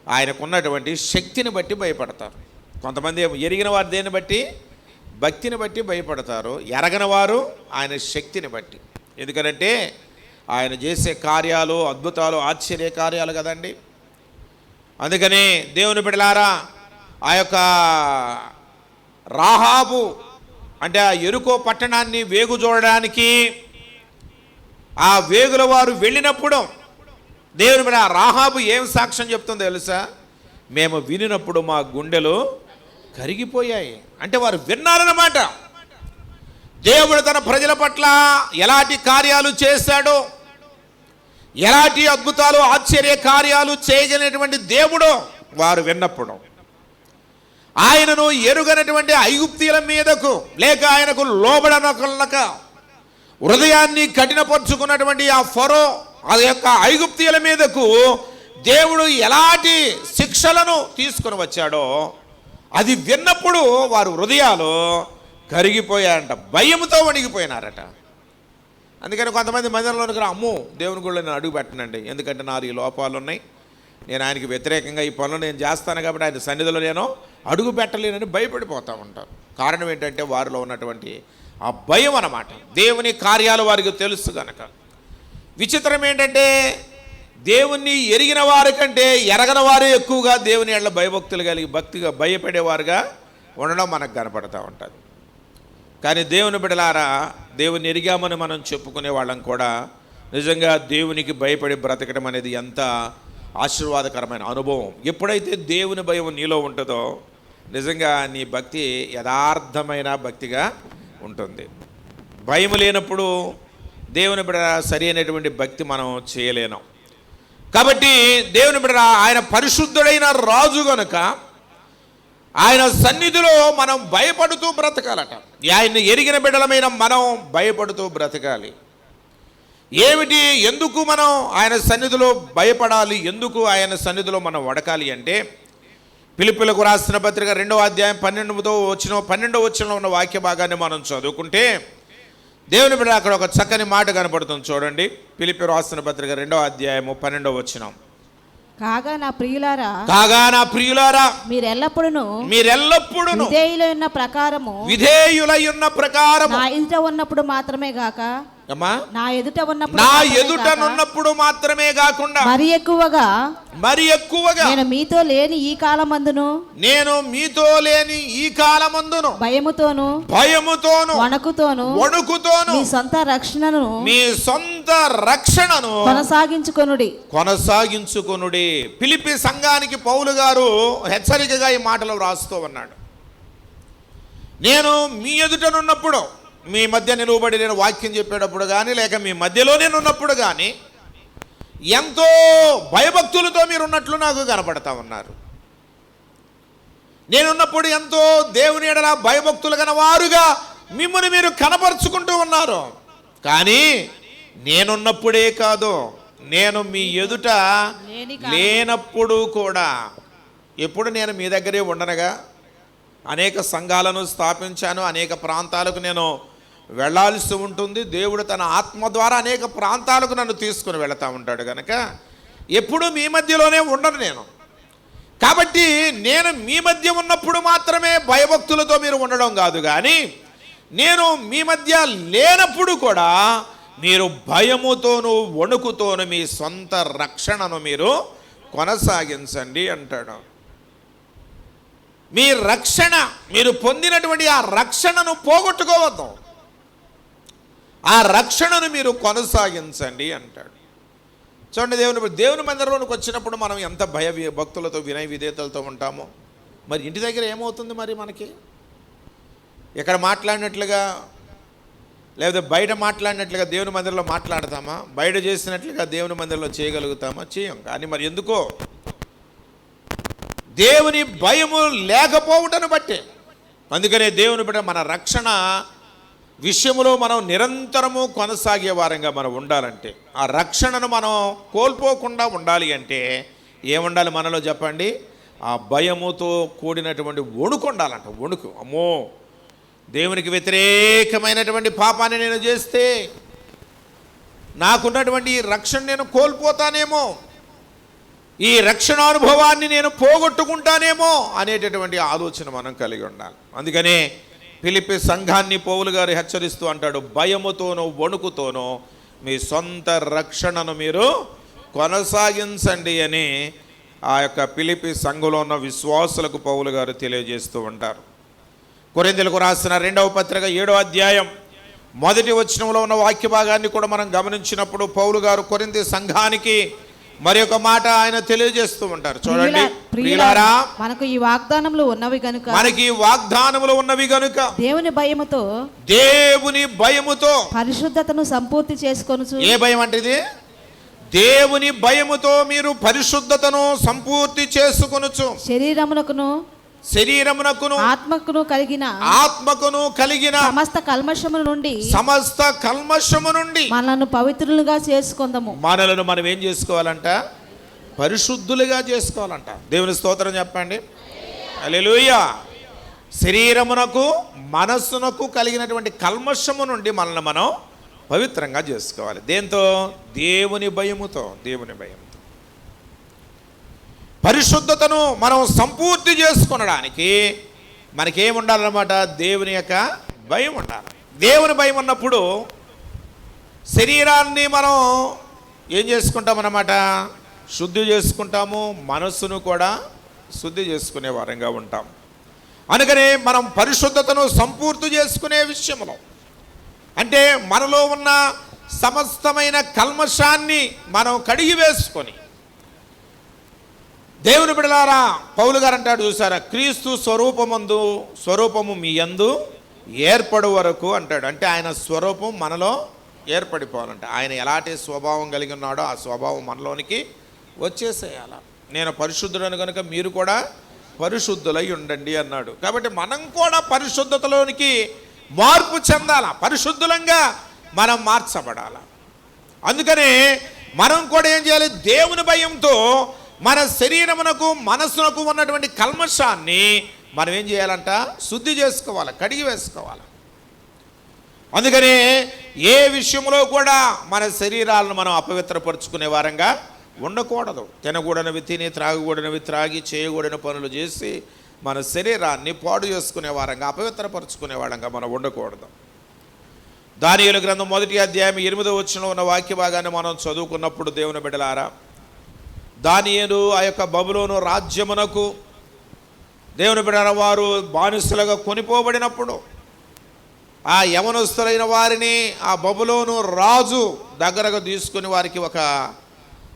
ఆయనకున్నటువంటి శక్తిని బట్టి భయపడతారు. కొంతమంది ఎరిగిన వారు దేన్ని బట్టి, భక్తిని బట్టి భయపడతారు. ఎరగని వారు ఆయన శక్తిని బట్టి. ఎందుకంటే ఆయన చేసే కార్యాలు అద్భుతాలు ఆశ్చర్య కార్యాలు కదండి. అందుకని దేవుని బిడ్డలారా, ఆ యొక్క రాహాబు అంటే ఆ యెరికో పట్టణాన్ని వేగు చూడడానికి ఆ వేగుల వారు వెళ్ళినప్పుడు దేవుని బిడ్డ రాహాబు ఏం సాక్ష్యం చెప్తుందో తెలుసా? మేము వినినప్పుడు మా గుండెలు కరిగిపోయాయి. అంటే వారు విన్నారన్నమాట. దేవుడు తన ప్రజల పట్ల ఎలాంటి కార్యాలు చేశాడో, ఎలాంటి అద్భుతాలు ఆశ్చర్య కార్యాలు చేయగలిగినటువంటి దేవుడు వారు విన్నప్పుడు, ఆయనను ఎరుగనటువంటి ఐగుప్తీయుల మీదకు లేక ఆయనకు లోబడనక హృదయాన్ని కఠినపరుచుకున్నటువంటి ఆ ఫరో ఆ యొక్క ఐగుప్తీయుల మీదకు దేవుడు ఎలాంటి శిక్షలను తీసుకొని వచ్చాడో అది విన్నప్పుడు వారు హృదయాలు కరిగిపోయారంట, భయంతో వణిగిపోయినారట. అందుకని కొంతమంది మందిరంలోనికి అమ్మో దేవుని గుడిలో నేను అడుగు పెట్టనండి, ఎందుకంటే నాకు ఈ లోపాలు ఉన్నాయి, నేను ఆయనకి వ్యతిరేకంగా ఈ పనులు నేను చేస్తాను కాబట్టి ఆయన సన్నిధిలో నేను అడుగు పెట్టలేనని భయపడిపోతూ ఉంటారు. కారణం ఏంటంటే వారిలో ఉన్నటువంటి ఆ భయం అన్నమాట. దేవుని కార్యాలు వారికి తెలుసు కనుక. విచిత్రం ఏంటంటే దేవుణ్ణి ఎరిగిన వారి కంటే ఎరగని వారే ఎక్కువగా దేవుని ఎడల భయభక్తులు కలిగి భక్తిగా భయపడేవారుగా ఉండడం మనకు కనపడుతూ ఉంటుంది. కానీ దేవుని బిడ్డలారా, దేవుని ఎరిగామని మనం చెప్పుకునే వాళ్ళం కూడా నిజంగా దేవునికి భయపడి బ్రతకడం అనేది ఎంత ఆశీర్వాదకరమైన అనుభవం. ఎప్పుడైతే దేవుని భయం నీలో ఉంటుందో నిజంగా నీ భక్తి యథార్థమైన భక్తిగా ఉంటుంది. భయం లేనప్పుడు దేవుని బిడ్డ సరి అయినటువంటి భక్తి మనం చేయలేను. కాబట్టి దేవుని బిడ్డ ఆయన పరిశుద్ధుడైన రాజు గనుక ఆయన సన్నిధిలో మనం భయపడుతూ బ్రతకాలట. ఆయన్ని ఎరిగిన బిడ్డలమైన మనం భయపడుతూ బ్రతకాలి. ఏమిటి, ఎందుకు మనం ఆయన సన్నిధిలో భయపడాలి, ఎందుకు ఆయన సన్నిధిలో మనం వడకాలి అంటే ఫిలిప్పీయులకు రాసిన పత్రిక 2వ అధ్యాయం 12వ వచనంలో ఉన్న వాక్య భాగాన్ని మనం చదువుకుంటే దేవుని బిడ్డ అక్కడ ఒక చక్కని మాట కనపడుతుంది. చూడండి, ఫిలిప్పీయులకు రాసిన పత్రిక 2వ అధ్యాయము 12వ వచనం. కాగా నా ప్రియులారా, మీరెల్లప్పుడూ విధేయులై ఉన్న ప్రకారము నా ఎదుట ఉన్నప్పుడు మాత్రమే గాక నా ఎదుట ఉన్నప్పుడు మాత్రమే కాకుండా మరి ఎక్కువగా నేను మీతో లేని ఈ కాలమందును భయముతోను వణుకుతోను మీ సొంత రక్షణను కొనసాగించుకొనుడి. ఫిలిప్పీ సంఘానికి పౌలు గారు హెచ్చరికగా ఈ మాటలు రాస్తూ ఉన్నాడు. నేను మీ ఎదుటనున్నప్పుడు, మీ మధ్య నిలువబడి నేను వాక్యం చెప్పేటప్పుడు కానీ లేక మీ మధ్యలో నేను ఉన్నప్పుడు కానీ ఎంతో భయభక్తులతో మీరు ఉన్నట్లు నాకు కనపడతా ఉన్నారు. నేనున్నప్పుడు ఎంతో దేవుని ఎడల భయభక్తులు గల వారుగా మిమ్మల్ని మీరు కనపరుచుకుంటూ ఉన్నారు. కానీ నేనున్నప్పుడే కాదు, నేను మీ ఎదుట లేనప్పుడు కూడా. ఎప్పుడు నేను మీ దగ్గరే ఉండనగా అనేక సంఘాలను స్థాపించాను, అనేక ప్రాంతాలకు నేను వెళ్ళాల్సి ఉంటుంది. దేవుడు తన ఆత్మ ద్వారా అనేక ప్రాంతాలకు నన్ను తీసుకుని వెళతా ఉంటాడు కనుక ఎప్పుడు మీ మధ్యలోనే ఉండను నేను. కాబట్టి నేను మీ మధ్య ఉన్నప్పుడు మాత్రమే భయభక్తులతో మీరు ఉండడం కాదు, కానీ నేను మీ మధ్య లేనప్పుడు కూడా మీరు భయముతోనూ వణుకుతోనూ మీ సొంత రక్షణను మీరు కొనసాగించండి అంటాడు. మీ రక్షణ, మీరు పొందినటువంటి ఆ రక్షణను పోగొట్టుకోవద్దు, ఆ రక్షణను మీరు కొనసాగించండి అంటాడు. చూడండి, దేవుని మందిరంలోకి వచ్చినప్పుడు మనం ఎంత భక్తులతో వినయ విధేయతలతో ఉంటామో, మరి ఇంటి దగ్గర ఏమవుతుంది? మరి మనకి ఇక్కడ మాట్లాడినట్లుగా లేకపోతే బయట మాట్లాడినట్లుగా దేవుని మందిరంలో మాట్లాడతామా? బయట చేసినట్లుగా దేవుని మందిరంలో చేయగలుగుతామా? చేయం. కానీ మరి ఎందుకో దేవుని భయము లేకపోవటను బట్టే. అందుకనే దేవుని బిడ్డ మన రక్షణ విషయంలో మనం నిరంతరము కొనసాగే వారంగా మనం ఉండాలంటే, ఆ రక్షణను మనం కోల్పోకుండా ఉండాలి అంటే ఏముండాలి మనలో చెప్పండి? ఆ భయముతో కూడినటువంటి వణుకు ఉండాలంట. వణుకు, అమ్మో దేవునికి వ్యతిరేకమైనటువంటి పాపాన్ని నేను చేస్తే నాకున్నటువంటి రక్షణ నేను కోల్పోతానేమో, ఈ రక్షణానుభవాన్ని నేను పోగొట్టుకుంటానేమో అనేటటువంటి ఆలోచన మనం కలిగి ఉండాలి. అందుకనే ఫిలిప్పీ సంఘాన్ని పౌలు గారు హెచ్చరిస్తూ అంటాడు, భయముతోనో వణుకుతోనో మీ సొంత రక్షణను మీరు కొనసాగించండి అని ఆ యొక్క ఫిలిప్పీ సంఘంలో ఉన్న విశ్వాసులకు పౌలు గారు తెలియజేస్తూ ఉంటారు. కొరింథీయులకు రాసిన 2వ పత్రిక 7వ అధ్యాయం 1వ వచనంలో ఉన్న వాక్య భాగాన్ని కూడా మనం గమనించినప్పుడు పౌలు గారు కొరింథీ సంఘానికి మరి ఒక మాట ఆయన తెలియజేస్తూ ఉంటారు. చూడండి, ప్రియులారా, మనకు ఈ వాగ్దానములు ఉన్నవి గనుక దేవుని భయముతో పరిశుద్ధతను సంపూర్తి చేసుకొనుచు. ఏ భయం అంటే ఇది? దేవుని భయముతో మీరు పరిశుద్ధతను సంపూర్తి చేసుకొనుచు, శరీరమునకును ఆత్మకును కలిగిన సమస్త కల్మషము నుండి మనలను పవిత్రులుగా చేసుకొందము. మనలను మనం ఏం చేసుకోవాలంట? పరిశుద్ధులుగా చేసుకోవాలంట. దేవుని స్తోత్రం చెప్పండి. హల్లెలూయా. శరీరమునకు మనస్సునకు కలిగినటువంటి కల్మషము నుండి మనల్ని మనం పవిత్రంగా చేసుకోవాలి. దేంతో? దేవుని భయముతో. పరిశుద్ధతను మనం సంపూర్తి చేసుకొనడానికి మనకేముండాలన్నమాట? దేవుని యొక్క భయం ఉండాలి. దేవుని భయం ఉన్నప్పుడు శరీరాన్ని మనం ఏం చేసుకుంటామన్నమాట? శుద్ధి చేసుకుంటాము, మనస్సును కూడా శుద్ధి చేసుకునే వారంగా ఉంటాం. అందుకనే మనం పరిశుద్ధతను సంపూర్తి చేసుకునే విషయంలో, అంటే మనలో ఉన్న సమస్తమైన కల్మషాన్ని మనం కడిగి వేసుకొని, దేవుని బిడ్డలారా, పౌలు గారు అంటాడు చూసారా, క్రీస్తు స్వరూపము మీ యందు ఏర్పడు వరకు అంటాడు. అంటే ఆయన స్వరూపం మనలో ఏర్పడిపోవాలంట. ఆయన ఎలాంటి స్వభావం కలిగి ఉన్నాడో ఆ స్వభావం మనలోనికి వచ్చేసేయాల. నేను పరిశుద్ధుడను కనుక మీరు కూడా పరిశుద్ధులై ఉండండి అన్నాడు. కాబట్టి మనం కూడా పరిశుద్ధతలోనికి మార్పు చెందాల, పరిశుద్ధులంగా మనం మార్చబడాల. అందుకనే మనం కూడా ఏం చేయాలి? దేవుని భయంతో మన శరీరమునకు మనస్సునకు ఉన్నటువంటి కల్మషాన్ని మనం ఏం చేయాలంట? శుద్ధి చేసుకోవాలి, కడిగి వేసుకోవాలి. అందుకనే ఏ విషయంలో కూడా మన శరీరాలను మనం అపవిత్రపరుచుకునే వారంగా ఉండకూడదు. తినకూడనివి తిని, త్రాగకూడనివి త్రాగి, చేయకూడని పనులు చేసి మన శరీరాన్ని పాడు చేసుకునే వారంగా, అపవిత్రపరుచుకునే వారంగా మనం ఉండకూడదు. దానియేలు గ్రంథం 1వ అధ్యాయం 8వ వచనంలో ఉన్న వాక్య భాగాన్ని మనం చదువుకున్నప్పుడు దేవుని బిడ్డలారా, దానియేలు ఆ యొక్క బబులోను రాజ్యమునకు దేవుని బిడ్డలారా వారు బానిసలుగా కొనిపోబడినప్పుడు ఆ యవనస్తులైన వారిని ఆ బబులోను రాజు దగ్గరగా తీసుకుని వారికి ఒక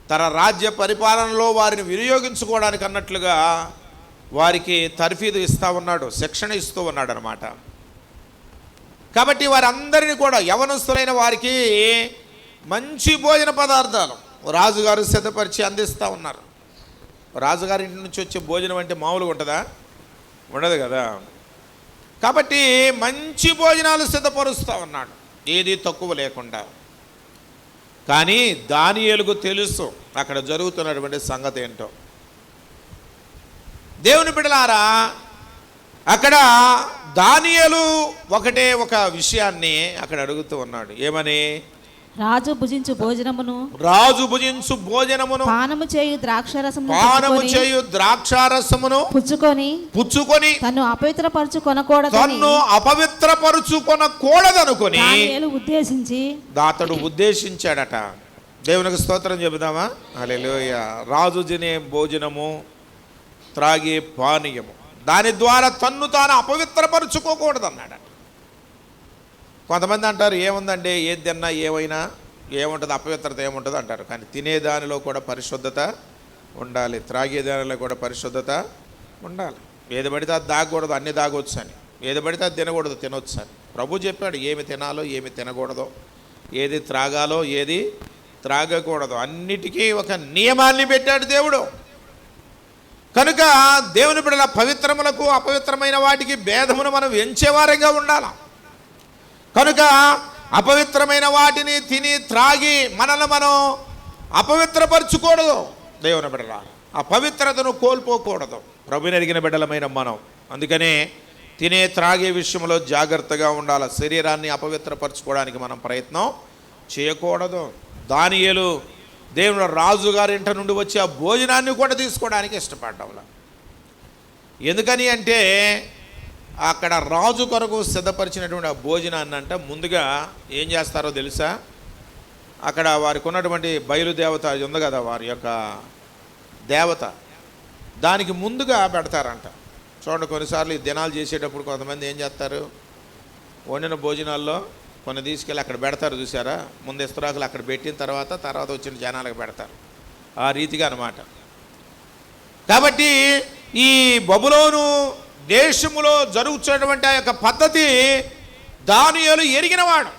తన రాజ్య పరిపాలనలో వారిని వినియోగించుకోవడానికి అన్నట్లుగా వారికి తర్ఫీదు ఇస్తూ ఉన్నాడు, శిక్షణ ఇస్తూ ఉన్నాడు అన్నమాట. కాబట్టి వారందరినీ కూడా యవనస్తులైన వారికి మంచి భోజన పదార్థాలు రాజుగారు సిద్ధపరిచి అందిస్తూ ఉన్నారు. రాజుగారి ఇంటి నుంచి వచ్చే భోజనం అంటే మామూలుగా ఉంటుందా? ఉండదు కదా. కాబట్టి మంచి భోజనాలు సిద్ధపరుస్తూ ఉన్నాడు, ఏది తక్కువ లేకుండా. కానీ దానియేలుకు తెలుసు అక్కడ జరుగుతున్నటువంటి సంగతి ఏంటో. దేవుని బిడ్డలారా, అక్కడ దానియేలు ఒక విషయాన్ని అక్కడ అడుగుతూ ఉన్నాడు. ఏమని? రాజు భుజించు భోజనమును పానము చేయు ద్రాక్షారసమును పుచ్చుకొని తన్ను అపవిత్రపరుచుకొనకూడదనుకొని ఉద్దేశించి అతడు ఉద్దేశించాడట. దేవునికి స్తోత్రం చెబుదామా? హల్లెలూయా. రాజు తినే భోజనము, త్రాగే పానీయము, దాని ద్వారా తన్ను తాను అపవిత్రపరుచుకోకూడదు అన్నాడట. కొంతమంది అంటారు, ఏముందండి, ఏది తిన్నా ఏమైనా ఏముంటుంది, అపవిత్రత ఏముంటుంది అంటారు. కానీ తినేదానిలో కూడా పరిశుద్ధత ఉండాలి, త్రాగేదానిలో కూడా పరిశుద్ధత ఉండాలి. ఏది పడితే అది దాగకూడదు, అన్ని దాగొచ్చు అని. ఏది పడితే అది తినకూడదు, తినొచ్చు అని ప్రభు చెప్పాడు. ఏమి తినాలో, ఏమి తినకూడదో, ఏది త్రాగాలో, ఏది త్రాగకూడదు, అన్నిటికీ ఒక నియమాన్ని పెట్టాడు దేవుడు. కనుక దేవుని బిడ్డల పవిత్రములకు అపవిత్రమైన వాటికి భేదమును మనం ఎంచేవారంగా ఉండాలి. కనుక అపవిత్రమైన వాటిని తిని త్రాగి మనల్ని మనం అపవిత్రపరచుకూడదు. దేవుని బిడ్డల ఆ పవిత్రతను కోల్పోకూడదు, ప్రభుని అడిగిన బిడ్డలమైన మనం. అందుకనే తినే త్రాగే విషయంలో జాగ్రత్తగా ఉండాలి. శరీరాన్ని అపవిత్రపరచుకోవడానికి మనం ప్రయత్నం చేయకూడదు. దానియేలు దేవుడు రాజుగారి ఇంట నుండి వచ్చి ఆ భోజనాన్ని కూడా తీసుకోవడానికి ఇష్టపడ్డాం. ఎందుకని అంటే అక్కడ రాజు కొరకు సిద్ధపరిచినటువంటి ఆ భోజనాన్ని అంట ముందుగా ఏం చేస్తారో తెలుసా? అక్కడ వారికి ఉన్నటువంటి బయలుదేవత ఉంది కదా, వారి యొక్క దేవత, దానికి ముందుగా పెడతారంట. చూడండి, కొన్నిసార్లు ఈ దినాలు చేసేటప్పుడు కొంతమంది ఏం చేస్తారు, వండిన భోజనాల్లో కొన్ని తీసుకెళ్ళి అక్కడ పెడతారు చూసారా, ముందు ఇస్తరాకులు అక్కడ పెట్టిన తర్వాత వచ్చిన జనాలకు పెడతారు. ఆ రీతిగా అన్నమాట. కాబట్టి ఈ బబులోను దేశములో జరుగుతున్నటువంటి ఆ యొక్క పద్ధతి దానియేలు ఎరిగినవాడు.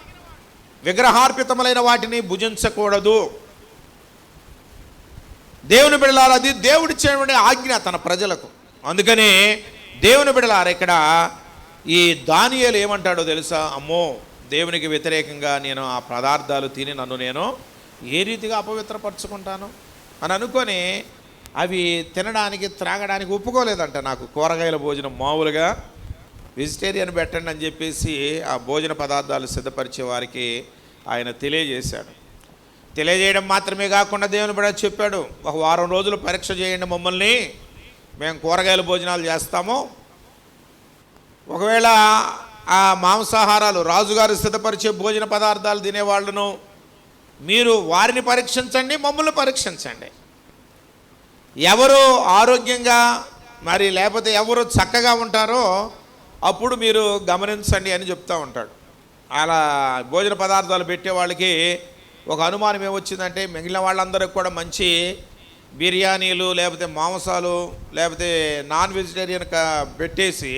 విగ్రహార్పితములైన వాటిని భుజించకూడదు. దేవుని బిడ్డలారా, అది దేవుడిచ్చేటువంటి ఆజ్ఞ తన ప్రజలకు. అందుకని దేవుని బిడ్డలారా, ఇక్కడ ఈ దానియేలు ఏమంటాడో తెలుసా? అమ్మో, దేవునికి వ్యతిరేకంగా నేను ఆ పదార్థాలు తిని నన్ను నేను ఏ రీతిగా అపవిత్రపరచుకుంటాను అని అనుకొని అవి తినడానికి త్రాగడానికి ఒప్పుకోలేదంట. నాకు కూరగాయల భోజనం మామూలుగా వెజిటేరియన్ పెట్టండి అని చెప్పేసి ఆ భోజన పదార్థాలు సిద్ధపరిచే వారికి ఆయన తెలియజేశాడు. తెలియజేయడం మాత్రమే కాకుండా దేవుని బిడ్డ చెప్పాడు, ఒక వారం రోజులు పరీక్ష చేయండి మమ్మల్ని, మేము కూరగాయల భోజనాలు చేస్తాము. ఒకవేళ ఆ మాంసాహారాలు రాజుగారు సిద్ధపరిచే భోజన పదార్థాలు తినేవాళ్ళను మీరు వారిని పరీక్షించండి, మమ్మల్ని పరీక్షించండి. ఎవరు ఆరోగ్యంగా మరి లేకపోతే ఎవరు చక్కగా ఉంటారో అప్పుడు మీరు గమనించండి అని చెప్తూ ఉంటాడు. అలా భోజన పదార్థాలు పెట్టే వాళ్ళకి ఒక అనుమానం ఏమొచ్చిందంటే, మిగిలిన వాళ్ళందరికీ కూడా మంచి బిర్యానీలు లేకపోతే మాంసాలు లేకపోతే నాన్ వెజిటేరియన్ పెట్టేసి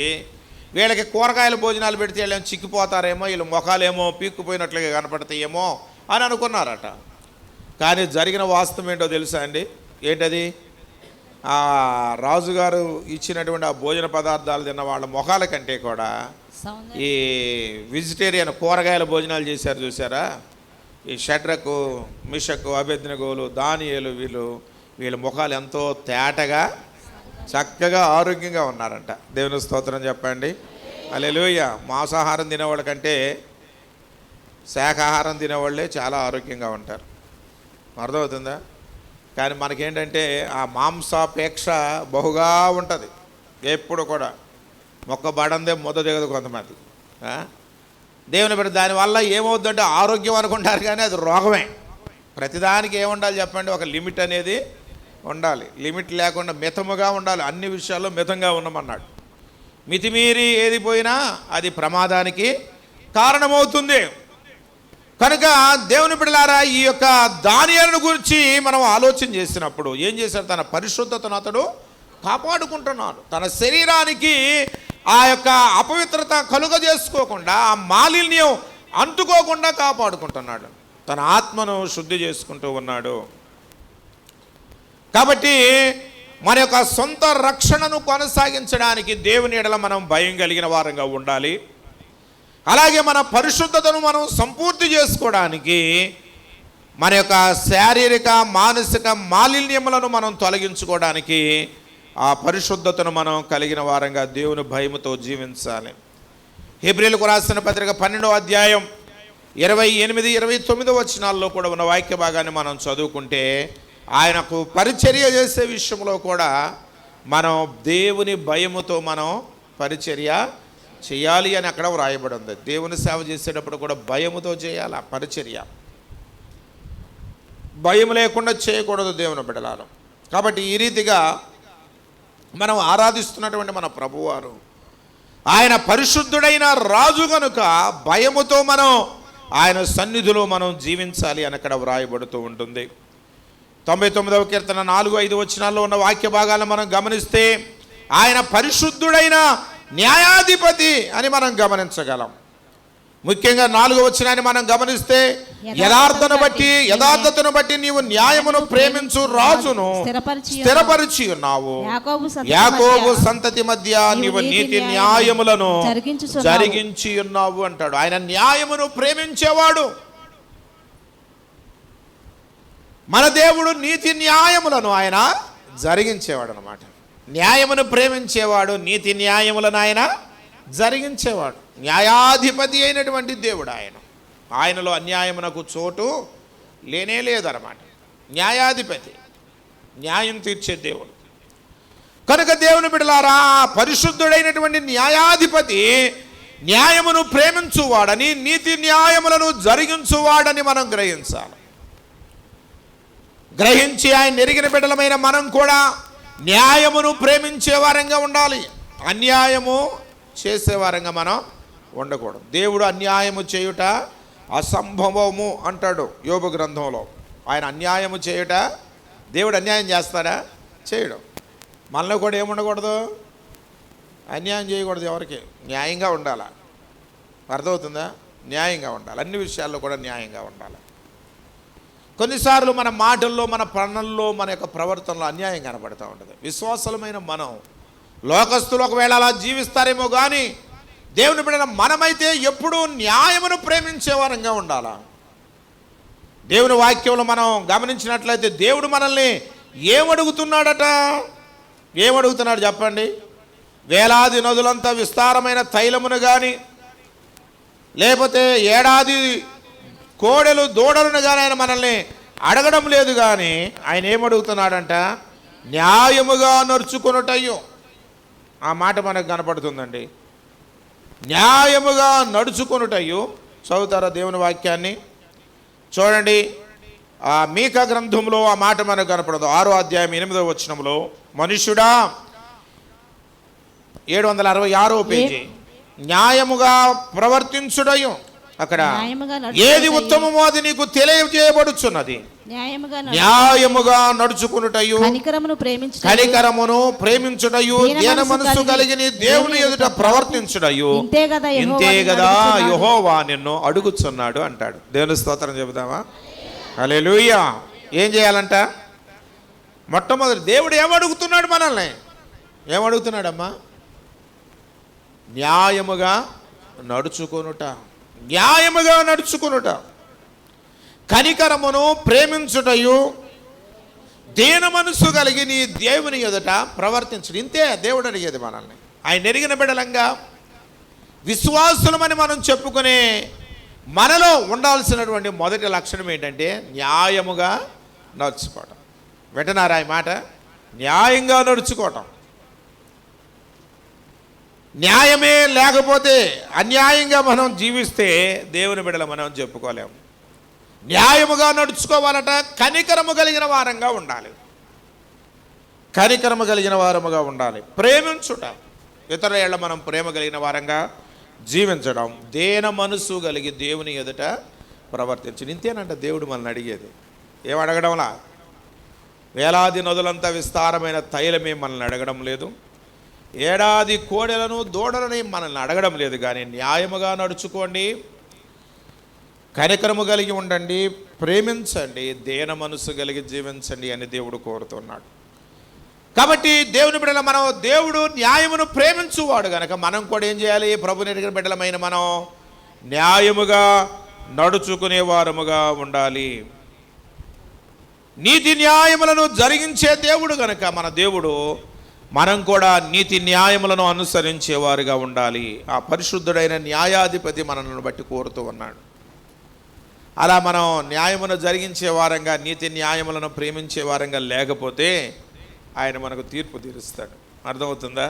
వీళ్ళకి కూరగాయల భోజనాలు పెడితే వీళ్ళేమో చిక్కిపోతారేమో, వీళ్ళు ముఖాలేమో పీక్కుపోయినట్లుగా కనపడతాయేమో అని అనుకున్నారట. కానీ జరిగిన వాస్తవం ఏంటో తెలుసా అండి? ఏంటది? ఆ రాజుగారు ఇచ్చినటువంటి ఆ భోజన పదార్థాలు తిన్న వాళ్ళ ముఖాల కంటే కూడా ఈ వెజిటేరియన్ కూరగాయల భోజనాలు చేశారు చూసారా, ఈ షడ్రకు, మిషకు, అబేద్నెగోలు, దానియేలు, వీళ్ళ ముఖాలు ఎంతో తేటగా చక్కగా ఆరోగ్యంగా ఉన్నారంట. దేవుని స్తోత్రం చెప్పండి. హల్లెలూయా. మాంసాహారం తినేవాళ్ళ కంటే శాకాహారం తినేవాళ్ళే చాలా ఆరోగ్యంగా ఉంటారు. అర్థమవుతుందా? కానీ మనకేంటంటే ఆ మాంసాపేక్ష బహుగా ఉంటుంది ఎప్పుడు కూడా. మొక్క బడందే ముద్ద దిగదు కొంతమంది. దేవుని బిడ్డ దానివల్ల ఏమవుతుందంటే ఆరోగ్యం అనుకుంటారు, కానీ అది రోగమే. ప్రతిదానికి ఏముండాలి చెప్పండి? ఒక లిమిట్ అనేది ఉండాలి. లిమిట్ లేకుండా మితముగా ఉండాలి. అన్ని విషయాల్లో మితంగా ఉండమన్నాడు. మితిమీరి ఏది పోయినా అది ప్రమాదానికి కారణమవుతుంది. కనుక దేవుని బిడ్డలారా, ఈ యొక్క దానియేలును గురించి మనం ఆలోచన చేసినప్పుడు ఏం చేశాడు? తన పరిశుద్ధతను అతడు కాపాడుకుంటున్నాడు. తన శరీరానికి ఆ యొక్క అపవిత్రత కలుగజేసుకోకుండా, ఆ మాలిన్యం అంటుకోకుండా కాపాడుకుంటున్నాడు. తన ఆత్మను శుద్ధి చేసుకుంటూ ఉన్నాడు. కాబట్టి మన యొక్క సొంత రక్షణను కొనసాగించడానికి దేవుని ఎడల మనం భయం కలిగిన వారంగా ఉండాలి. అలాగే మన పరిశుద్ధతను మనం సంపూర్తి చేసుకోవడానికి మన యొక్క శారీరక మానసిక మాలిన్యములను మనం తొలగించుకోవడానికి ఆ పరిశుద్ధతను మనం కలిగిన వారంగా దేవుని భయముతో జీవించాలి. హెబ్రీయులకు రాసిన పత్రిక 12వ అధ్యాయం 28, 29 వచనాల్లో కూడా ఉన్న వాక్య భాగాన్ని మనం చదువుకుంటే, ఆయనకు పరిచర్య చేసే విషయంలో కూడా మనం దేవుని భయముతో మనం పరిచర్య చేయాలి అని అక్కడ వ్రాయబడి ఉంది. దేవుని సేవ చేసేటప్పుడు కూడా భయముతో చేయాలి ఆ పరిచర్య. భయం లేకుండా చేయకూడదు దేవుని బిడ్డలారా. కాబట్టి ఈ రీతిగా మనం ఆరాధిస్తున్నటువంటి మన ప్రభువారు ఆయన పరిశుద్ధుడైన రాజు కనుక భయముతో మనం ఆయన సన్నిధిలో మనం జీవించాలి అని అక్కడ వ్రాయబడుతూ ఉంటుంది. 99వ కీర్తన 4-5 వచనాల్లో ఉన్న వాక్య భాగాలను మనం గమనిస్తే ఆయన పరిశుద్ధుడైన న్యాయాధిపతి అని మనం గమనించగలం. ముఖ్యంగా 4వ వచనాన్ని మనం గమనిస్తే, యథార్థతను బట్టి నీవు న్యాయమును ప్రేమించు రాజును స్థిరపరిచి ఉన్నావు. యాకోబు సంతతి మధ్య నీవు నీతి న్యాయములను జరిగించి ఉన్నావు అంటాడు. ఆయన న్యాయమును ప్రేమించేవాడు. మన దేవుడు నీతి న్యాయములను ఆయన జరిగించేవాడు అన్నమాట. న్యాయమును ప్రేమించేవాడు, నీతి న్యాయములను ఆయన జరిగించేవాడు. న్యాయాధిపతి అయినటువంటి దేవుడు ఆయనలో అన్యాయమునకు చోటు లేనే లేదన్నమాట. న్యాయాధిపతి, న్యాయం తీర్చే దేవుడు. కనుక దేవుని బిడ్డలారా, పరిశుద్ధుడైనటువంటి న్యాయాధిపతి న్యాయమును ప్రేమించువాడని, నీతి న్యాయములను జరిగించువాడని మనం గ్రహించాలి. గ్రహించి ఆయన ఎరిగిన బిడ్డలమైన మనం కూడా న్యాయమును ప్రేమించే వారంగా ఉండాలి. అన్యాయము చేసేవారంగా మనం ఉండకూడదు. దేవుడు అన్యాయము చేయుట అసంభవము అంటాడు యోబు గ్రంథంలో. ఆయన అన్యాయము చేయుట, దేవుడు అన్యాయం చేస్తాడా? చేయడం. మనలో కూడా ఏముండకూడదు, అన్యాయం చేయకూడదు. ఎవరికి న్యాయంగా ఉండాలి. అర్థమవుతుందా? న్యాయంగా ఉండాలి. అన్ని విషయాల్లో కూడా న్యాయంగా ఉండాలి. కొన్నిసార్లు మన మాటల్లో, మన పనుల్లో, మన యొక్క ప్రవర్తనలో అన్యాయం కనబడుతూ ఉంటుంది. విశ్వాసులమైన మనం, లోకస్తులు ఒకవేళ అలా జీవిస్తారేమో కానీ దేవుని బిడ్డల మనమైతే ఎప్పుడూ న్యాయమును ప్రేమించే వారంగా ఉండాలా. దేవుని వాక్యంలో మనం గమనించినట్లయితే దేవుడు మనల్ని ఏమడుగుతున్నాడట? ఏమడుగుతున్నాడు చెప్పండి? వేలాది నదులంతా విస్తారమైన తైలమును కానీ, లేకపోతే ఏడాది కోడెలు దూడలను కానీ ఆయన మనల్ని అడగడం లేదు. కానీ ఆయన ఏమడుగుతున్నాడంట? న్యాయముగా నడుచుకొనుటయు. ఆ మాట మనకు కనపడుతుందండి. న్యాయముగా నడుచుకొనుటయు. చదువుతారా దేవుని వాక్యాన్ని? చూడండి, ఆ మీకా గ్రంథంలో ఆ మాట మనకు కనపడదు. 6వ అధ్యాయం 8వ వచనంలో, మనుష్యుడా, 766వ పేజీ, న్యాయముగా ప్రవర్తించుడయు. అక్కడ ఏది ఉత్తమమో అది నీకు తెలియజేయబడుచున్నది. న్యాయముగా నడుచుకునుటయు, కనికరమును ప్రేమించుటయు, దీన మనస్సు కలిగిన దేవుని ఎదుట ప్రవర్తించుటయు, ఇంతే కదా యెహోవా నిన్ను అడుగుచున్నాడు అంటాడు. దేవుని స్తోత్రం చెబుదామా? హల్లెలూయా. ఏం చేయాలంట? మొట్టమొదటి దేవుడు ఏమడుగుతున్నాడు మనల్ని? ఏమడుగుతున్నాడమ్మా? న్యాయముగా నడుచుకొనుట, న్యాయముగా నడుచుకొనుట, కనికరమును ప్రేమించుటయు, దీన మనస్సు కలిగి నీ దేవుని ఎదుట ప్రవర్తించుడు. ఇంతే దేవుడు అడిగేది మనల్ని. ఆయన ఎరిగిన బిడ్డలంగా విశ్వాసులమని మనం చెప్పుకునే మనలో ఉండాల్సినటువంటి మొదటి లక్షణం ఏంటంటే న్యాయముగా నడుచుకోవటం. వింటున్నారా ఈ మాట? న్యాయంగా నడుచుకోవటం. న్యాయమే లేకపోతే, అన్యాయంగా మనం జీవిస్తే దేవుని బిడ్డలు మనం చెప్పుకోలేము. న్యాయముగా నడుచుకోవాలట. కనికరము కలిగిన వారంగా ఉండాలి. కనికరము కలిగిన వారముగా ఉండాలి. ప్రేమించుట, ఇతరుల ఏళ్ళ మనం ప్రేమ కలిగిన వారంగా జీవించడం. దీన మనసు కలిగి దేవుని ఎదుట ప్రవర్తించడం. ఇంతేనంట దేవుడు మనల్ని అడిగేది. ఏం అడగడంలా? వేలాది నదులంతా విస్తారమైన తైలమే మనల్ని అడగడం లేదు. ఏడాది కోడెలను దూడలని మనల్ని అడగడం లేదు. కానీ న్యాయముగా నడుచుకోండి, కనికరము కలిగి ఉండండి, ప్రేమించండి, దీన మనసు కలిగి జీవించండి అని దేవుడు కోరుతున్నాడు. కాబట్టి దేవుని బిడ్డల మనం, దేవుడు న్యాయమును ప్రేమించువాడు కనుక మనం కూడా ఏం చేయాలి? ప్రభుని ఎరిగిన బిడ్డలమైన మనం న్యాయముగా నడుచుకునే వారముగా ఉండాలి. నీతి న్యాయములను జరిగించే దేవుడు కనుక మన దేవుడు, మనం కూడా నీతి న్యాయములను అనుసరించేవారుగా ఉండాలి. ఆ పరిశుద్ధుడైన న్యాయాధిపతి మనల్ని బట్టి కోరుతూ ఉన్నాడు. అలా మనం న్యాయమును జరిగించే వారంగా, నీతి న్యాయములను ప్రేమించే వారంగా లేకపోతే ఆయన మనకు తీర్పు తీరుస్తాడు. అర్థమవుతుందా?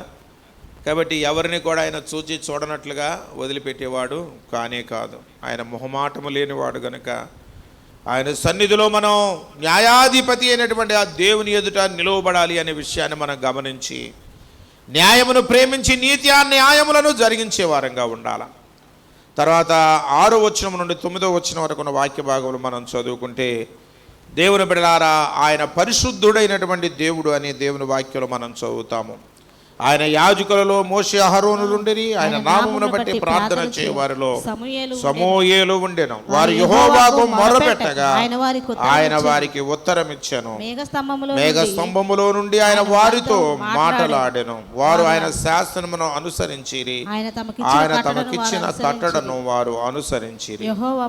కాబట్టి ఎవరిని కూడా ఆయన చూచి చూడనట్లుగా వదిలిపెట్టేవాడు కానే కాదు. ఆయన మొహమాటము లేనివాడు కనుక ఆయన సన్నిధిలో మనం న్యాయాధిపతి అయినటువంటి ఆ దేవుని ఎదుట నిలువబడాలి అనే విషయాన్ని మనం గమనించి న్యాయమును ప్రేమించి నీతి న్యాయములను జరిగించే వారంగా ఉండాలి. తర్వాత 6వ వచనం నుండి 9వ వచనం వరకు ఉన్న వాక్య భాగములు మనం చదువుకుంటే, దేవుని బిడ్డలారా, ఆయన పరిశుద్ధుడైనటువంటి దేవుడు అని దేవుని వాక్యంలో మనం చదువుతాము. ఆయన యాజకులలో మోషే అహరోనులు ఉండేది. ఆయన నామమును బట్టి ప్రార్థన చేయవారిలో సమూయేలు ఉండెను. వారు యెహోవాకు మొర్రపెట్టగా ఆయన వారికి ఉత్తరం ఇచ్చెను. మేఘస్తంభములో నుండి ఆయన వారితో మాటలాడెను. వారు ఆయన శాసనమును అనుసరించిరి. ఆయన తమకిచ్చిన కట్టడను వారు అనుసరించిరి. యెహోవా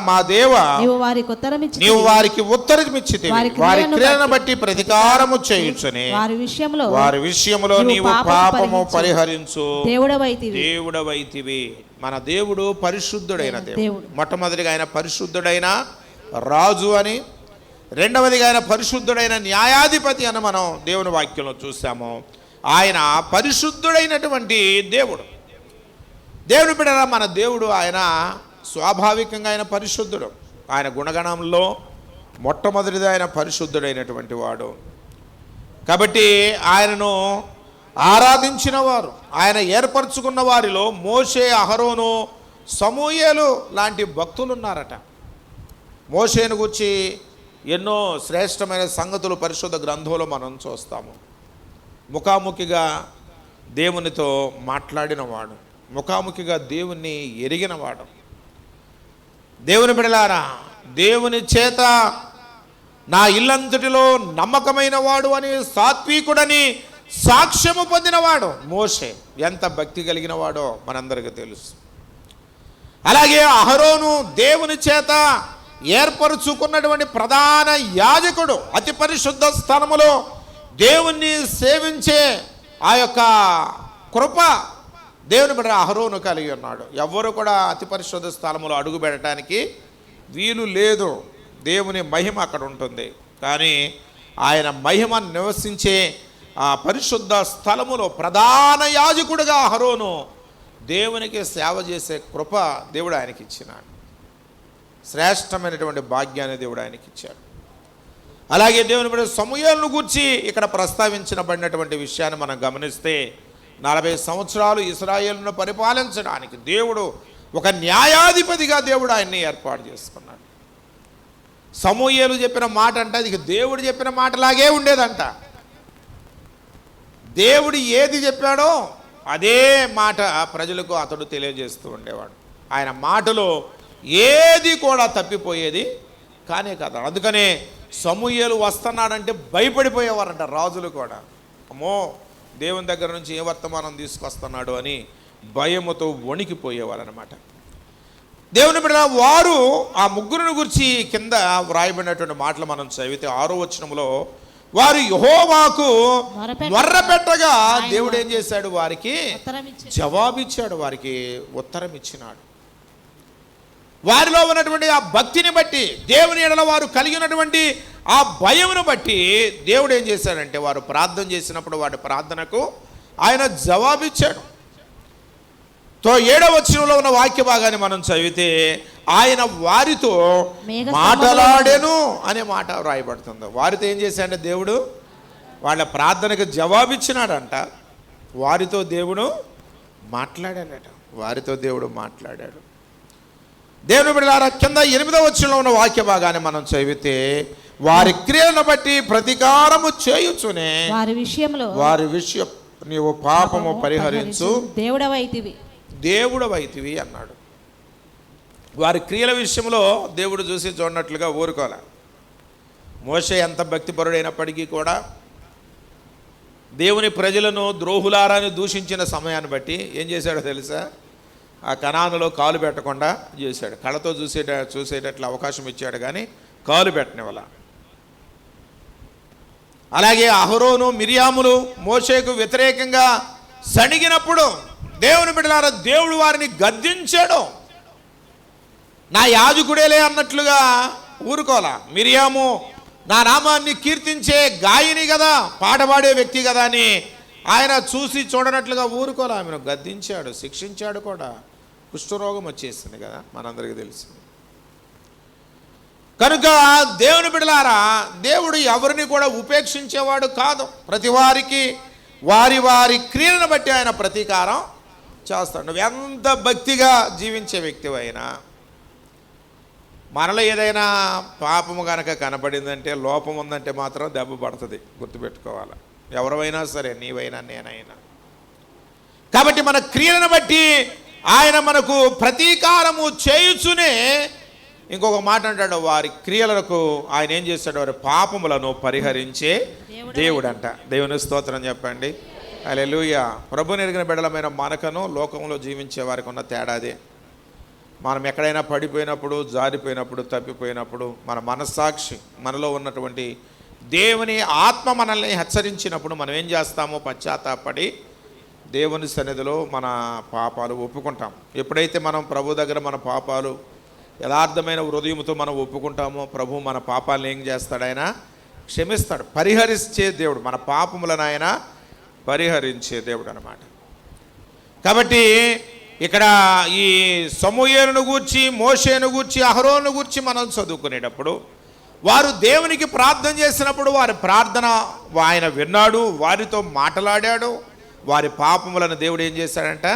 మా దేవా, నీవు వారికి ఉత్తరమిచ్చితివి. వారి క్రియలను బట్టి ప్రతికారము చేయుచుని వారి విషయములో నీవు పాపము పరిహరించు దేవుడవైతివి. మన దేవుడు పరిశుద్ధుడైన దేవుడు. మొట్టమొదటిగా ఆయన పరిశుద్ధుడైన రాజు అని, రెండవదిగా ఆయన పరిశుద్ధుడైన న్యాయాధిపతి అని మనం దేవుని వాక్యంలో చూసాము. ఆయన పరిశుద్ధుడైనటువంటి దేవుడు. దేవుని బిడ్డలారా, మన దేవుడు ఆయన స్వాభావికంగా ఆయన పరిశుద్ధుడు. ఆయన గుణగణంలో మొట్టమొదటిది ఆయన పరిశుద్ధుడైనటువంటి వాడు. కాబట్టి ఆయనను ఆరాధించిన వారు, ఆయన ఏర్పరచుకున్న వారిలో మోషే, అహరోను, సమూయేలు లాంటి భక్తులు ఉన్నారట. మోషేను గురించి ఎన్నో శ్రేష్టమైన సంగతులు పరిశుద్ధ గ్రంథంలో మనం చూస్తాము. ముఖాముఖిగా దేవునితో మాట్లాడినవాడు, ముఖాముఖిగా దేవుణ్ణి ఎరిగినవాడు. దేవుని బిడ్డలారా, దేవుని చేత నా ఇల్లంతటిలో నమ్మకమైన వాడు అని, సాత్వికుడని సాక్ష్యము పొందినవాడు మోషే. ఎంత భక్తి కలిగిన వాడో మనందరికీ తెలుసు. అలాగే అహరోను దేవుని చేత ఏర్పరుచుకున్నటువంటి ప్రధాన యాజకుడు. అతి పరిశుద్ధ స్థలములో దేవుణ్ణి సేవించే ఆ యొక్క కృప దేవుని బిడ్డ అహరోను కలిగి ఉన్నాడు. ఎవ్వరు కూడా అతి పరిశుద్ధ స్థలములో అడుగు పెట్టడానికి వీలు లేదు. దేవుని మహిమ అక్కడ ఉంటుంది. కానీ ఆయన మహిమ నివసించే ఆ పరిశుద్ధ స్థలములో ప్రధాన యాజకుడిగా అహరోను దేవునికి సేవ చేసే కృప దేవుడు ఆయనకి ఇచ్చినాడు. శ్రేష్టమైనటువంటి భాగ్యాన్ని దేవుడు ఆయనకి ఇచ్చాడు. అలాగే దేవుని బిడ్డ సమూయేలును గూర్చి ఇక్కడ ప్రస్తావించబడినటువంటి విషయాన్ని మనం గమనిస్తే 40 సంవత్సరాలు ఇశ్రాయేలును పరిపాలించడానికి దేవుడు ఒక న్యాయాధిపతిగా దేవుడు ఆయన్ని ఏర్పాటు చేసుకున్నాడు. సమూయేలు చెప్పిన మాట అంటే అది దేవుడు చెప్పిన మాటలాగే ఉండేదంట. దేవుడు ఏది చెప్పాడో అదే మాట ప్రజలకు అతడు తెలియజేస్తూ ఉండేవాడు. ఆయన మాటలో ఏది కూడా తప్పిపోయేది కానే కదా. అందుకనే సమూయేలు వస్తున్నాడంటే భయపడిపోయేవారంట రాజులు కూడా. అమ్మో, దేవుని దగ్గర నుంచి ఏ వర్తమానం తీసుకొస్తున్నాడు అని భయముతో వణికిపోయేవారనమాట. దేవుని బిడ్డ వారు ఆ ముగ్గురుని గురించి కింద వ్రాయబడినటువంటి మాటలు మనం చదివితే 6వ వచనంలో వారు యెహోవాకు మొర్రపెట్టగా దేవుడు ఏం చేశాడు? వారికి జవాబిచ్చాడు, వారికి ఉత్తరం ఇచ్చినాడు. వారిలో ఉన్నటువంటి ఆ భక్తిని బట్టి, దేవుని ఎడల వారు కలిగినటువంటి ఆ భయమును బట్టి దేవుడు ఏం చేశాడంటే వారు ప్రార్థన చేసినప్పుడు వారి ప్రార్థనకు ఆయన జవాబిచ్చాడు. 7వ వచనంలో ఉన్న వాక్య భాగాన్ని మనం చదివితే ఆయన వారితో మాట్లాడెను అనే మాట రాయబడుతుంది. వారితో ఏం చేశాడంటే దేవుడు వాళ్ళ ప్రార్థనకు జవాబిచ్చినాడంట. వారితో దేవుడు మాట్లాడాడట. వారితో దేవుడు మాట్లాడాడు. దేవుని బిడ్డలారా, కింద 8వ వచనంలో ఉన్న వాక్య భాగాన్ని మనం చదివితే వారి క్రియలను బట్టి ప్రతీకారము చేయుచునే వారి విషయం నీవు పాపము పరిహరించు దేవుడవైతివి అన్నాడు. వారి క్రియల విషయంలో దేవుడు చూసి చూడనట్లుగా ఊరుకోలే. మోషే ఎంత భక్తిపరుడైనప్పటికీ కూడా దేవుని ప్రజలను ద్రోహులారాన్ని దూషించిన సమయాన్ని బట్టి ఏం చేశాడో తెలుసా? ఆ కనానులో కాలు పెట్టకుండా చేశాడు. కళ్ళతో చూసేటట్లు అవకాశం ఇచ్చాడు, కానీ కాలు పెట్టనివ్వాల. అలాగే అహరోను, మిరియాములు మోషేకు వ్యతిరేకంగా సణిగినప్పుడు దేవుని బిడ్డలారా దేవుడు వారిని గద్దించాడు. నా యాజకుడేలే అన్నట్లుగా ఊరుకోలా. మిరియాము నా నామాన్ని కీర్తించే గాయని కదా, పాట పాడే వ్యక్తి కదా అని ఆయన చూసి చూడనట్లుగా ఊరుకోలా. ఆమెను గద్దించాడు, శిక్షించాడు కూడా. కుష్ఠరోగం వచ్చేసింది కదా, మనందరికీ తెలిసింది. కనుక దేవుని బిడ్డలారా దేవుడు ఎవరిని కూడా ఉపేక్షించేవాడు కాదు. ప్రతి వారికి వారి వారి క్రియలను బట్టి ఆయన ప్రతీకారం చేస్తాడు. నువ్వు ఎంత భక్తిగా జీవించే వ్యక్తివైనా మనలో ఏదైనా పాపము కనుక కనబడిందంటే, లోపం ఉందంటే మాత్రం దెబ్బ పడుతుంది, గుర్తుపెట్టుకోవాలి. ఎవరైనా సరే, నీవైనా నేనైనా. కాబట్టి మన క్రియలను బట్టి ఆయన మనకు ప్రతీకారము చేయుచునే ఇంకొక మాట అంటాడు, వారి క్రియలకు ఆయన ఏం చేస్తాడు? వారి పాపములను పరిహరించే దేవుడు అంట. దేవుని స్తోత్రం చెప్పండి. హల్లెలూయా. ప్రభు నెరిగిన బిడ్డలమైన మనకను లోకంలో జీవించే వారికి ఉన్న తేడాదే. మనం ఎక్కడైనా పడిపోయినప్పుడు, జారిపోయినప్పుడు, తప్పిపోయినప్పుడు మన మనస్సాక్షి, మనలో ఉన్నటువంటి దేవుని ఆత్మ మనల్ని హెచ్చరించినప్పుడు మనం ఏం చేస్తామో పశ్చాత్తాపడి దేవుని సన్నిధిలో మన పాపాలు ఒప్పుకుంటాం. ఎప్పుడైతే మనం ప్రభు దగ్గర మన పాపాలు యథార్థమైన హృదయంతో మనం ఒప్పుకుంటామో ప్రభు మన పాపాలను ఏం చేస్తాడు? ఆయన క్షమిస్తాడు, పరిహరించే దేవుడు, మన పాపములను ఆయన పరిహరించే దేవుడు అన్నమాట. కాబట్టి ఇక్కడ ఈ సమూయేలును గూర్చి, మోషేను గూర్చి, అహరోను గూర్చి మనం చదువుకునేటప్పుడు వారు దేవునికి ప్రార్థన చేసినప్పుడు వారి ప్రార్థన ఆయన విన్నాడు, వారితో మాట్లాడాడు, వారి పాపములను దేవుడు ఏం చేశాడంట?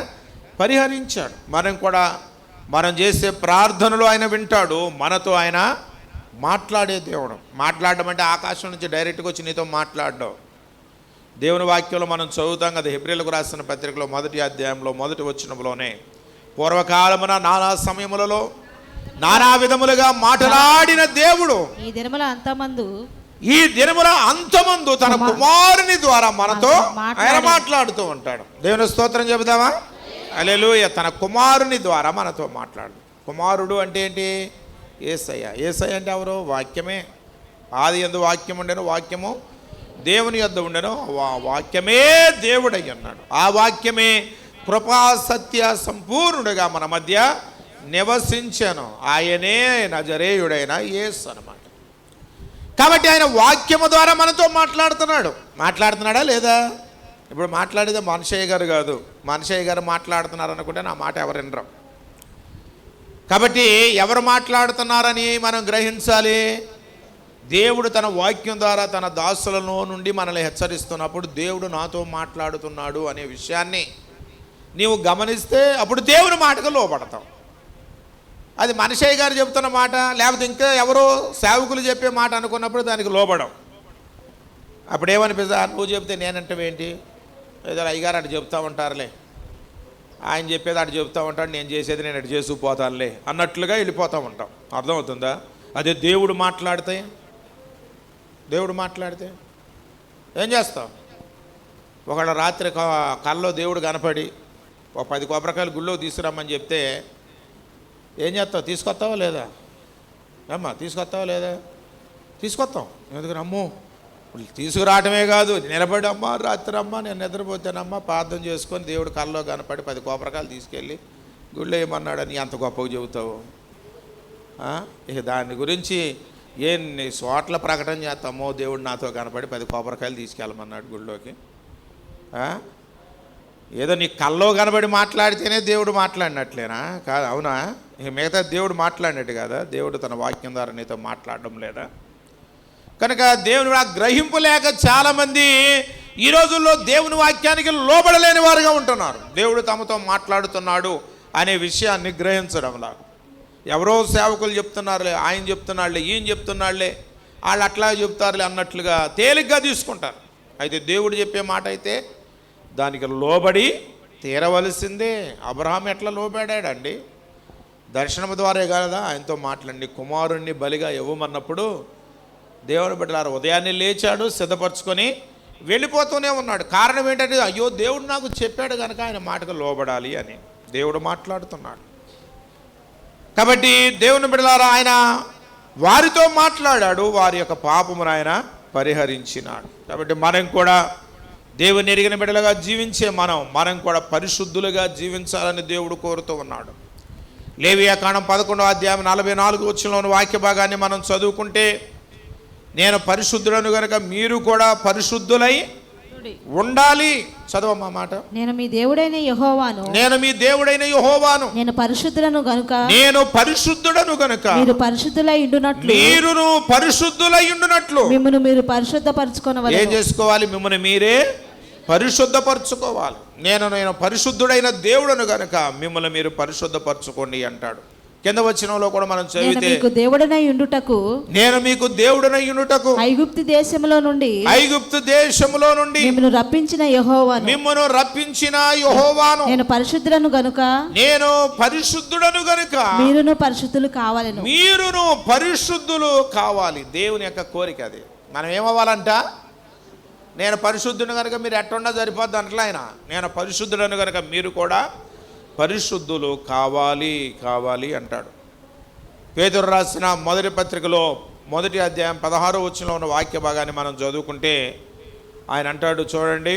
పరిహరించాడు. మనం కూడా మనం చేసే ప్రార్థనలు ఆయన వింటాడు, మనతో ఆయన మాట్లాడే దేవుడు. మాట్లాడడం అంటే ఆకాశం నుంచి డైరెక్ట్గా వచ్చి నీతో మాట్లాడడం. దేవుని వాక్యంలో మనం చదువుతాం కదా, హెబ్రీయులకు రాసిన పత్రికలో 1వ అధ్యాయంలో 1వ వచనంలోనే, పూర్వకాలమున నానా సమయములలో నానా విధములుగా మాట్లాడిన దేవుడు ఈ దినముల అంతమందు తన కుమారుని ద్వారా మనతో ఆయన మాట్లాడుతూ ఉంటాడు. దేవుని స్తోత్రం చెబుదామా? హల్లెలూయా. తన కుమారుని ద్వారా మనతో మాట్లాడు. కుమారుడు అంటే ఏంటి? యేసయ్య. యేసయ్య అంటే ఎవరు? వాక్యమే. ఆది యందు వాక్యం ఉండెను, వాక్యము దేవుని యొద్ద ఉండెను, వాక్యమే దేవుడై ఉన్నాడు. ఆ వాక్యమే కృపా సత్య సంపూర్ణుడిగా మన మధ్య నివసించాను. ఆయనే నజరేయుడైన యేసు అన్నమాట. కాబట్టి ఆయన వాక్యము ద్వారా మనతో మాట్లాడుతున్నాడా లేదా? ఇప్పుడు మాట్లాడేది మనషయ్య గారు కాదు. మనషయ్య గారు మాట్లాడుతున్నారు అనుకుంటే నా మాట ఎవరు వినరు. కాబట్టి ఎవరు మాట్లాడుతున్నారని మనం గ్రహించాలి. దేవుడు తన వాక్యం ద్వారా తన దాసులలో నుండి మనల్ని హెచ్చరిస్తున్నప్పుడు దేవుడు నాతో మాట్లాడుతున్నాడు అనే విషయాన్ని నీవు గమనిస్తే అప్పుడు దేవుని మాటకు లోపడతావు. అది మనషయ్య గారు చెబుతున్న మాట, లేకపోతే ఇంకా ఎవరో సేవకులు చెప్పే మాట అనుకున్నప్పుడు దానికి లోబడవు. అప్పుడు ఏమనిపిస్తా? నువ్వు చెప్తే నేనంటావేంటి? ఏదో అయ్యగారు అటు చెప్తా ఉంటారులే, ఆయన చెప్పేది అటు చెప్తా ఉంటాడు, నేను చేసేది నేను అటు చేసుకుపోతానులే అన్నట్లుగా వెళ్ళిపోతూ ఉంటాం. అర్థమవుతుందా? అదే దేవుడు మాట్లాడితే ఏం చేస్తావు? ఒకళ్ళ రాత్రి కల్లో దేవుడు కనపడి ఒక 10 కొబ్బరికాయలు గుళ్ళో తీసుకురమ్మని చెప్తే ఏం చేస్తావు? తీసుకొస్తావా లేదా? అమ్మా తీసుకొస్తావా లేదా? తీసుకొస్తాం. ఎందుకని? అమ్మో తీసుకురావటమే కాదు, నిలబడి అమ్మ రాత్రి అమ్మ నేను నిద్రపోతానమ్మా ప్రార్థన చేసుకొని దేవుడు కల్లో కనపడి 10 కొబ్బరికాయలు తీసుకెళ్ళి గుళ్ళో ఏమన్నాడని ఎంత గొప్పగా చెబుతావు? ఇక దాని గురించి ఎన్ని చోట్ల ప్రకటన చేస్తామో, దేవుడు నాతో కనపడి 10 కొబ్బరికాయలు తీసుకెళ్ళమన్నాడు గుళ్ళోకి. ఏదో నీ కల్లో కనబడి మాట్లాడితేనే దేవుడు మాట్లాడినట్లేనా? కాదు, అవునా? ఇక మిగతా దేవుడు మాట్లాడినట్టు కదా. దేవుడు తన వాక్యం ద్వారా నీతో మాట్లాడడం లేదా? కనుక దేవుని గ్రహింపు లేక చాలామంది ఈ రోజుల్లో దేవుని వాక్యానికి లోబడలేని వారుగా ఉంటున్నారు. దేవుడు తమతో మాట్లాడుతున్నాడు అనే విషయాన్ని గ్రహించడంలా. ఎవరో సేవకులు చెప్తున్నారులే, ఆయన చెప్తున్నాడులే, ఈయన చెప్తున్నాడులే, వాళ్ళు అట్లా చెప్తారులే అన్నట్లుగా తేలిగ్గా తీసుకుంటారు. అయితే దేవుడు చెప్పే మాట అయితే దానికి లోబడి తీరవలసిందే. అబ్రహాం ఎట్లా లోబడాడండి? దర్శనం ద్వారా కదా ఆయనతో మాట్లాడి కుమారుణ్ణి బలిగా ఇవ్వమన్నప్పుడు దేవుని బిడ్డలారా ఉదయాన్నే లేచాడు, సిద్ధపరచుకొని వెళ్ళిపోతూనే ఉన్నాడు. కారణం ఏంటంటే అయ్యో దేవుడు నాకు చెప్పాడు కనుక ఆయన మాటకు లోబడాలి అని దేవుడు మాట్లాడుతున్నాడు. కాబట్టి దేవుని బిడ్డలారా ఆయన వారితో మాట్లాడాడు, వారి యొక్క పాపమును ఆయన పరిహరించినాడు. కాబట్టి మనం కూడా దేవుని ఎరిగిన బిడ్డలుగా జీవించే మనం కూడా పరిశుద్ధులుగా జీవించాలని దేవుడు కోరుతూ ఉన్నాడు. లేవియాకాండం 11వ అధ్యాయం 44 వచనంలోని వాక్య భాగాన్ని మనం చదువుకుంటే, నేను పరిశుద్ధులను గనుక మీరు కూడా పరిశుద్ధులై ఉండాలి. చదవమ్మా మాట. నేను మీ దేవుడైన యెహోవాను నేను పరిశుద్ధుడను గనుక మీరు పరిశుద్ధులై ఉండునట్లు మిమ్మును మీరు పరిశుద్ధపరచుకొనవలెను. ఏం చేసుకోవాలి? మిమ్మల్ని మీరే పరిశుద్ధపరచుకోవాలి. నేను పరిశుద్ధుడైన దేవుడను గనుక మిమ్మల్ని మీరు పరిశుద్ధపరచుకోండి అంటాడు. కింద వచనంలో కూడా మనం చదివితే, నేను మీకు దేవుడనై ఉండుటకు ఐగుప్తు దేశములో నుండి మిమ్మును రప్పించిన యెహోవాను నేను పరిశుద్ధుడను గనుక మీరును పరిశుద్ధులు కావాలి. దేవుని యొక్క కోరిక అది. మనం ఏమవ్వాలంట? నేను పరిశుద్ధుని కనుక మీరు ఎట్టున్నా సరిపోద్ది అంటలే ఆయన. నేను పరిశుద్ధుడను కనుక మీరు కూడా పరిశుద్ధులు కావాలి అంటాడు. పేతురు రాసిన మొదటి పత్రికలో 1వ అధ్యాయం 16వ వచనంలో ఉన్న వాక్య భాగాన్ని మనం చదువుకుంటే ఆయన అంటాడు, చూడండి,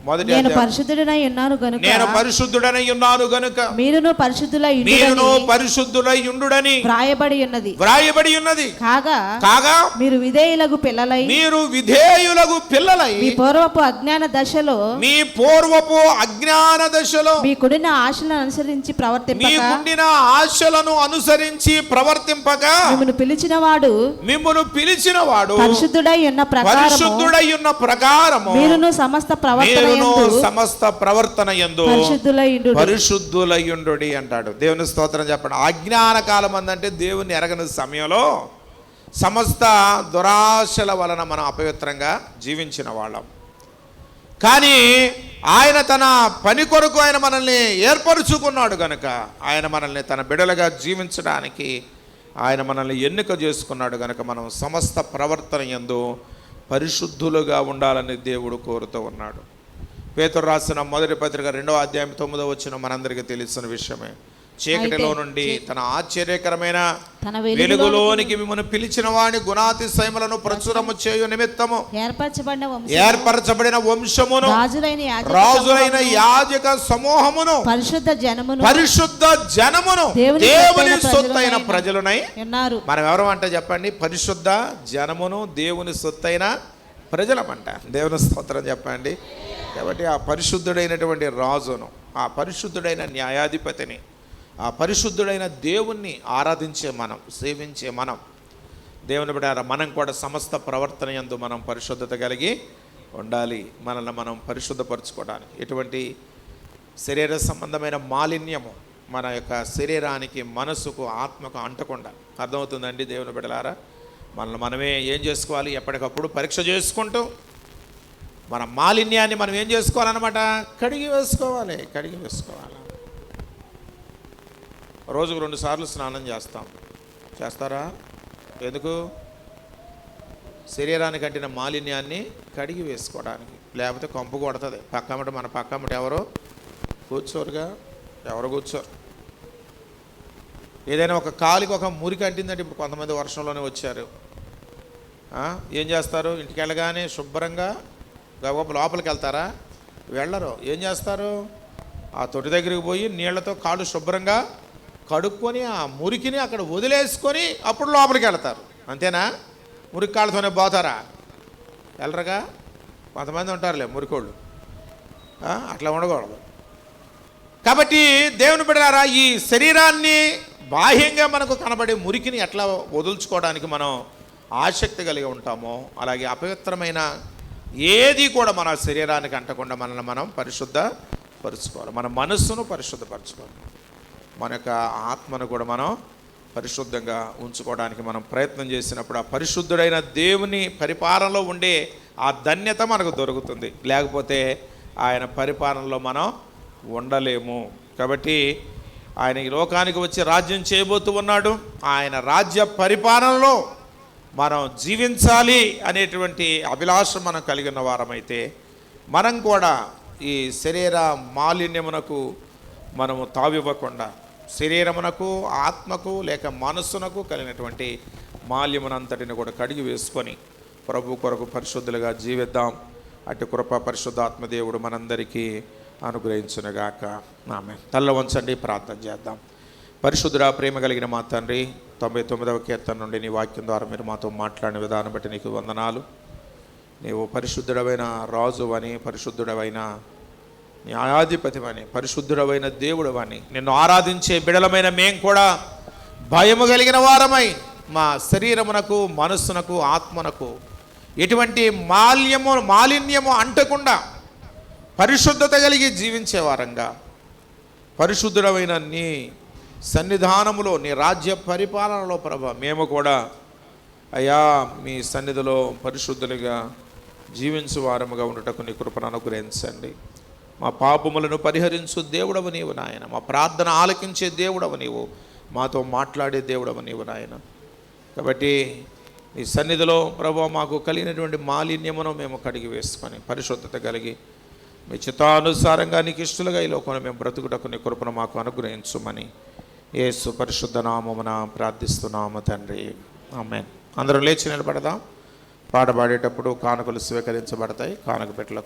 మొదటి నేను అధ్యాయం. పరిశుద్ధుడనై ఉన్నాను గనుక నేను పరిశుద్ధుడనై ఉన్నాను గనుక మీరును పరిశుద్ధులై మీరును పరిశుద్ధులై ఉండుడని వ్రాయబడి ఉన్నది. వ్రాయబడి ఉన్నది. కాగా మీరు విధేయులకు పిల్లలై మీ పూర్వపు అజ్ఞాన దశలో మీకుండిన ఆశలను అనుసరించి ప్రవర్తింపక మిమ్మును పిలిచిన వాడు పరిశుద్ధుడై ఉన్న ప్రకారము మీరును సమస్త ప్రవర్తన యందు పరిశుద్ధులయ్యుండు అంటాడు. దేవుని స్తోత్రం చెప్పండి. అజ్ఞాన కాలం అందంటే దేవుని ఎరగని సమయంలో సమస్త దురాశల వలన మనం అపవిత్రంగా జీవించిన వాళ్ళం. కానీ ఆయన తన పని కొరకు ఆయన మనల్ని ఏర్పరుచుకున్నాడు గనుక, ఆయన మనల్ని తన బిడ్డలుగా జీవించడానికి ఆయన మనల్ని ఎన్నిక చేసుకున్నాడు గనుక మనం సమస్త ప్రవర్తన యందు పరిశుద్ధులుగా ఉండాలని దేవుడు కోరుతూ ఉన్నాడు. పేతురు రాసిన మొదటి పత్రిక 2వ అధ్యాయం 9వ వచనం మనందరికీ తెలిసిన విషయమే. చీకటిలో నుండి తన ఆశ్చర్యకరమైన వెలుగులోనికి మిమ్మల్ని పిలిచిన వాని గుణాతిశయములను ప్రచురము చేయు నిమిత్తము ఏర్పరచబడిన వంశమును రాజులైన యాజక సమూహమును పరిశుద్ధ జనమును దేవుని సొత్తైన ప్రజలునై ఉన్నారు. మనం ఎవరు అంటే చెప్పండి, పరిశుద్ధ జనమును దేవుని సొత్తైన ప్రజలమంట. దేవుని స్తోత్రం చెప్పండి. కాబట్టి ఆ పరిశుద్ధుడైనటువంటి రాజును, ఆ పరిశుద్ధుడైన న్యాయాధిపతిని, ఆ పరిశుద్ధుడైన దేవుణ్ణి ఆరాధించే మనం, సేవించే మనం, దేవుని బిడ్డ మనం కూడా సమస్త ప్రవర్తన యందు మనం పరిశుద్ధత కలిగి ఉండాలి. మనల్ని మనం పరిశుద్ధపరచుకోవడానికి ఎటువంటి శరీర సంబంధమైన మాలిన్యము మన యొక్క శరీరానికి, మనసుకు, ఆత్మకు అంటకుండా. అర్థమవుతుందండి దేవుని బిడ్డలారా? మనల్ని మనమే ఏం చేసుకోవాలి, ఎప్పటికప్పుడు పరీక్ష చేసుకుంటూ మన మాలిన్యాన్ని మనం ఏం చేసుకోవాలన్నమాట, కడిగి వేసుకోవాలి. రోజుకు 2 సార్లు స్నానం చేస్తారా? ఎందుకు? శరీరానికి అంటిన మాలిన్యాన్ని కడిగి వేసుకోవడానికి. లేకపోతే కంపు కొడుతుంది. మన పక్కమ్మట ఎవరు కూర్చోరుగా, ఎవరు కూర్చోరు. ఏదైనా ఒక కాలికి ఒక మురికి అంటిందంటే, ఇప్పుడు కొంతమంది వర్షంలోనే వచ్చారు, ఏం చేస్తారు? ఇంటికి వెళ్ళగానే శుభ్రంగా గబగబా లోపలికి వెళ్తారా? వెళ్ళరు. ఏం చేస్తారు? ఆ తొట్టి దగ్గరికి పోయి నీళ్లతో కాళ్ళు శుభ్రంగా కడుక్కొని ఆ మురికిని అక్కడ వదిలేసుకొని అప్పుడు లోపలికి వెళ్తారు. అంతేనా? మురికి కాళ్ళతోనే పోతారా? వెళ్ళరుగా. కొంతమంది ఉంటారులే మురికోళ్ళు, అట్లా ఉండకూడదు. కాబట్టి దేవుని బిడ్డలారా, ఈ శరీరాన్ని బాహ్యంగా మనకు కనబడే మురికిని ఎట్లా వదులుచుకోవడానికి మనం ఆసక్తి కలిగి ఉంటామో, అలాగే అపవిత్రమైన ఏది కూడా మన శరీరానికి అంటకుండా మనల్ని మనం పరిశుద్ధపరచుకోవాలి. మన మనస్సును పరిశుద్ధపరచుకోవాలి. మన యొక్క ఆత్మను కూడా మనం పరిశుద్ధంగా ఉంచుకోవడానికి మనం ప్రయత్నం చేసినప్పుడు ఆ పరిశుద్ధుడైన దేవుని పరిపాలనలో ఉండే ఆ ధన్యత మనకు దొరుకుతుంది. లేకపోతే ఆయన పరిపాలనలో మనం ఉండలేము. కాబట్టి ఆయన ఈ లోకానికి వచ్చి రాజ్యం చేయబోతూ ఉన్నాడు. ఆయన రాజ్య పరిపాలనలో మనం జీవించాలి అనేటువంటి అభిలాష మనం కలిగిన వారమైతే మనం కూడా ఈ శరీర మాలిన్యమునకు మనము తావివ్వకుండా, శరీరమునకు, ఆత్మకు లేక మనస్సునకు కలిగినటువంటి మాల్యమునంతటిని కూడా కడిగి వేసుకొని ప్రభు కొరకు పరిశుద్ధులుగా జీవిద్దాం. అటు కృప పరిశుద్ధాత్మదేవుడు మనందరికీ అనుగ్రహించునుగాక. ఆమేన్. తల్ల వంచండి, ప్రార్థన చేద్దాం. పరిశుద్ధుడా, ప్రేమ కలిగిన మా తండ్రి, 99వ కీర్తన నుండి నీ వాక్యం ద్వారా మీరు మాతో మాట్లాడిన విధానం బట్టి నీకు వందనాలు. నీవు పరిశుద్ధుడమైన రాజువని, పరిశుద్ధుడమైన న్యాయాధిపతివని, పరిశుద్ధుడమైన దేవుడవని, నిన్ను ఆరాధించే బిడలమైన మేం కూడా భయము కలిగిన వారమై మా శరీరమునకు, మనస్సునకు, ఆత్మనకు ఎటువంటి మాలిన్యము అంటకుండా పరిశుద్ధత కలిగి జీవించే వారంగా, పరిశుద్ధుడమైన నీ సన్నిధానములో, నీ రాజ్య పరిపాలనలో ప్రభా మేము కూడా అయ్యా మీ సన్నిధిలో పరిశుద్ధులుగా జీవించు వారముగా ఉండటకు నీ కృపను అనుగ్రహించండి. మా పాపములను పరిహరించు దేవుడవు నీవు నాయన. మా ప్రార్థన ఆలకించే దేవుడవు నీవు. మాతో మాట్లాడే దేవుడవు నీవు నాయన. కాబట్టి నీ సన్నిధిలో ప్రభు మాకు కలిగినటువంటి మాలిన్యమును మేము కడిగి వేసుకొని పరిశుద్ధత కలిగి మీ చిత్తానుసారంగా నీకు ఇష్టలుగా ఈ లోకంలో మేము బ్రతుకుటకు నీ కృపను మాకు అనుగ్రహించుమని యేసు పరిశుద్ధ నామమున ప్రార్థిస్తున్నాము తండ్రి. ఆమేన్. అందరం లేచి నిలబడదాం. పాట పాడేటప్పుడు కానుకలు స్వీకరించబడతాయి. కానుక పెట్టలో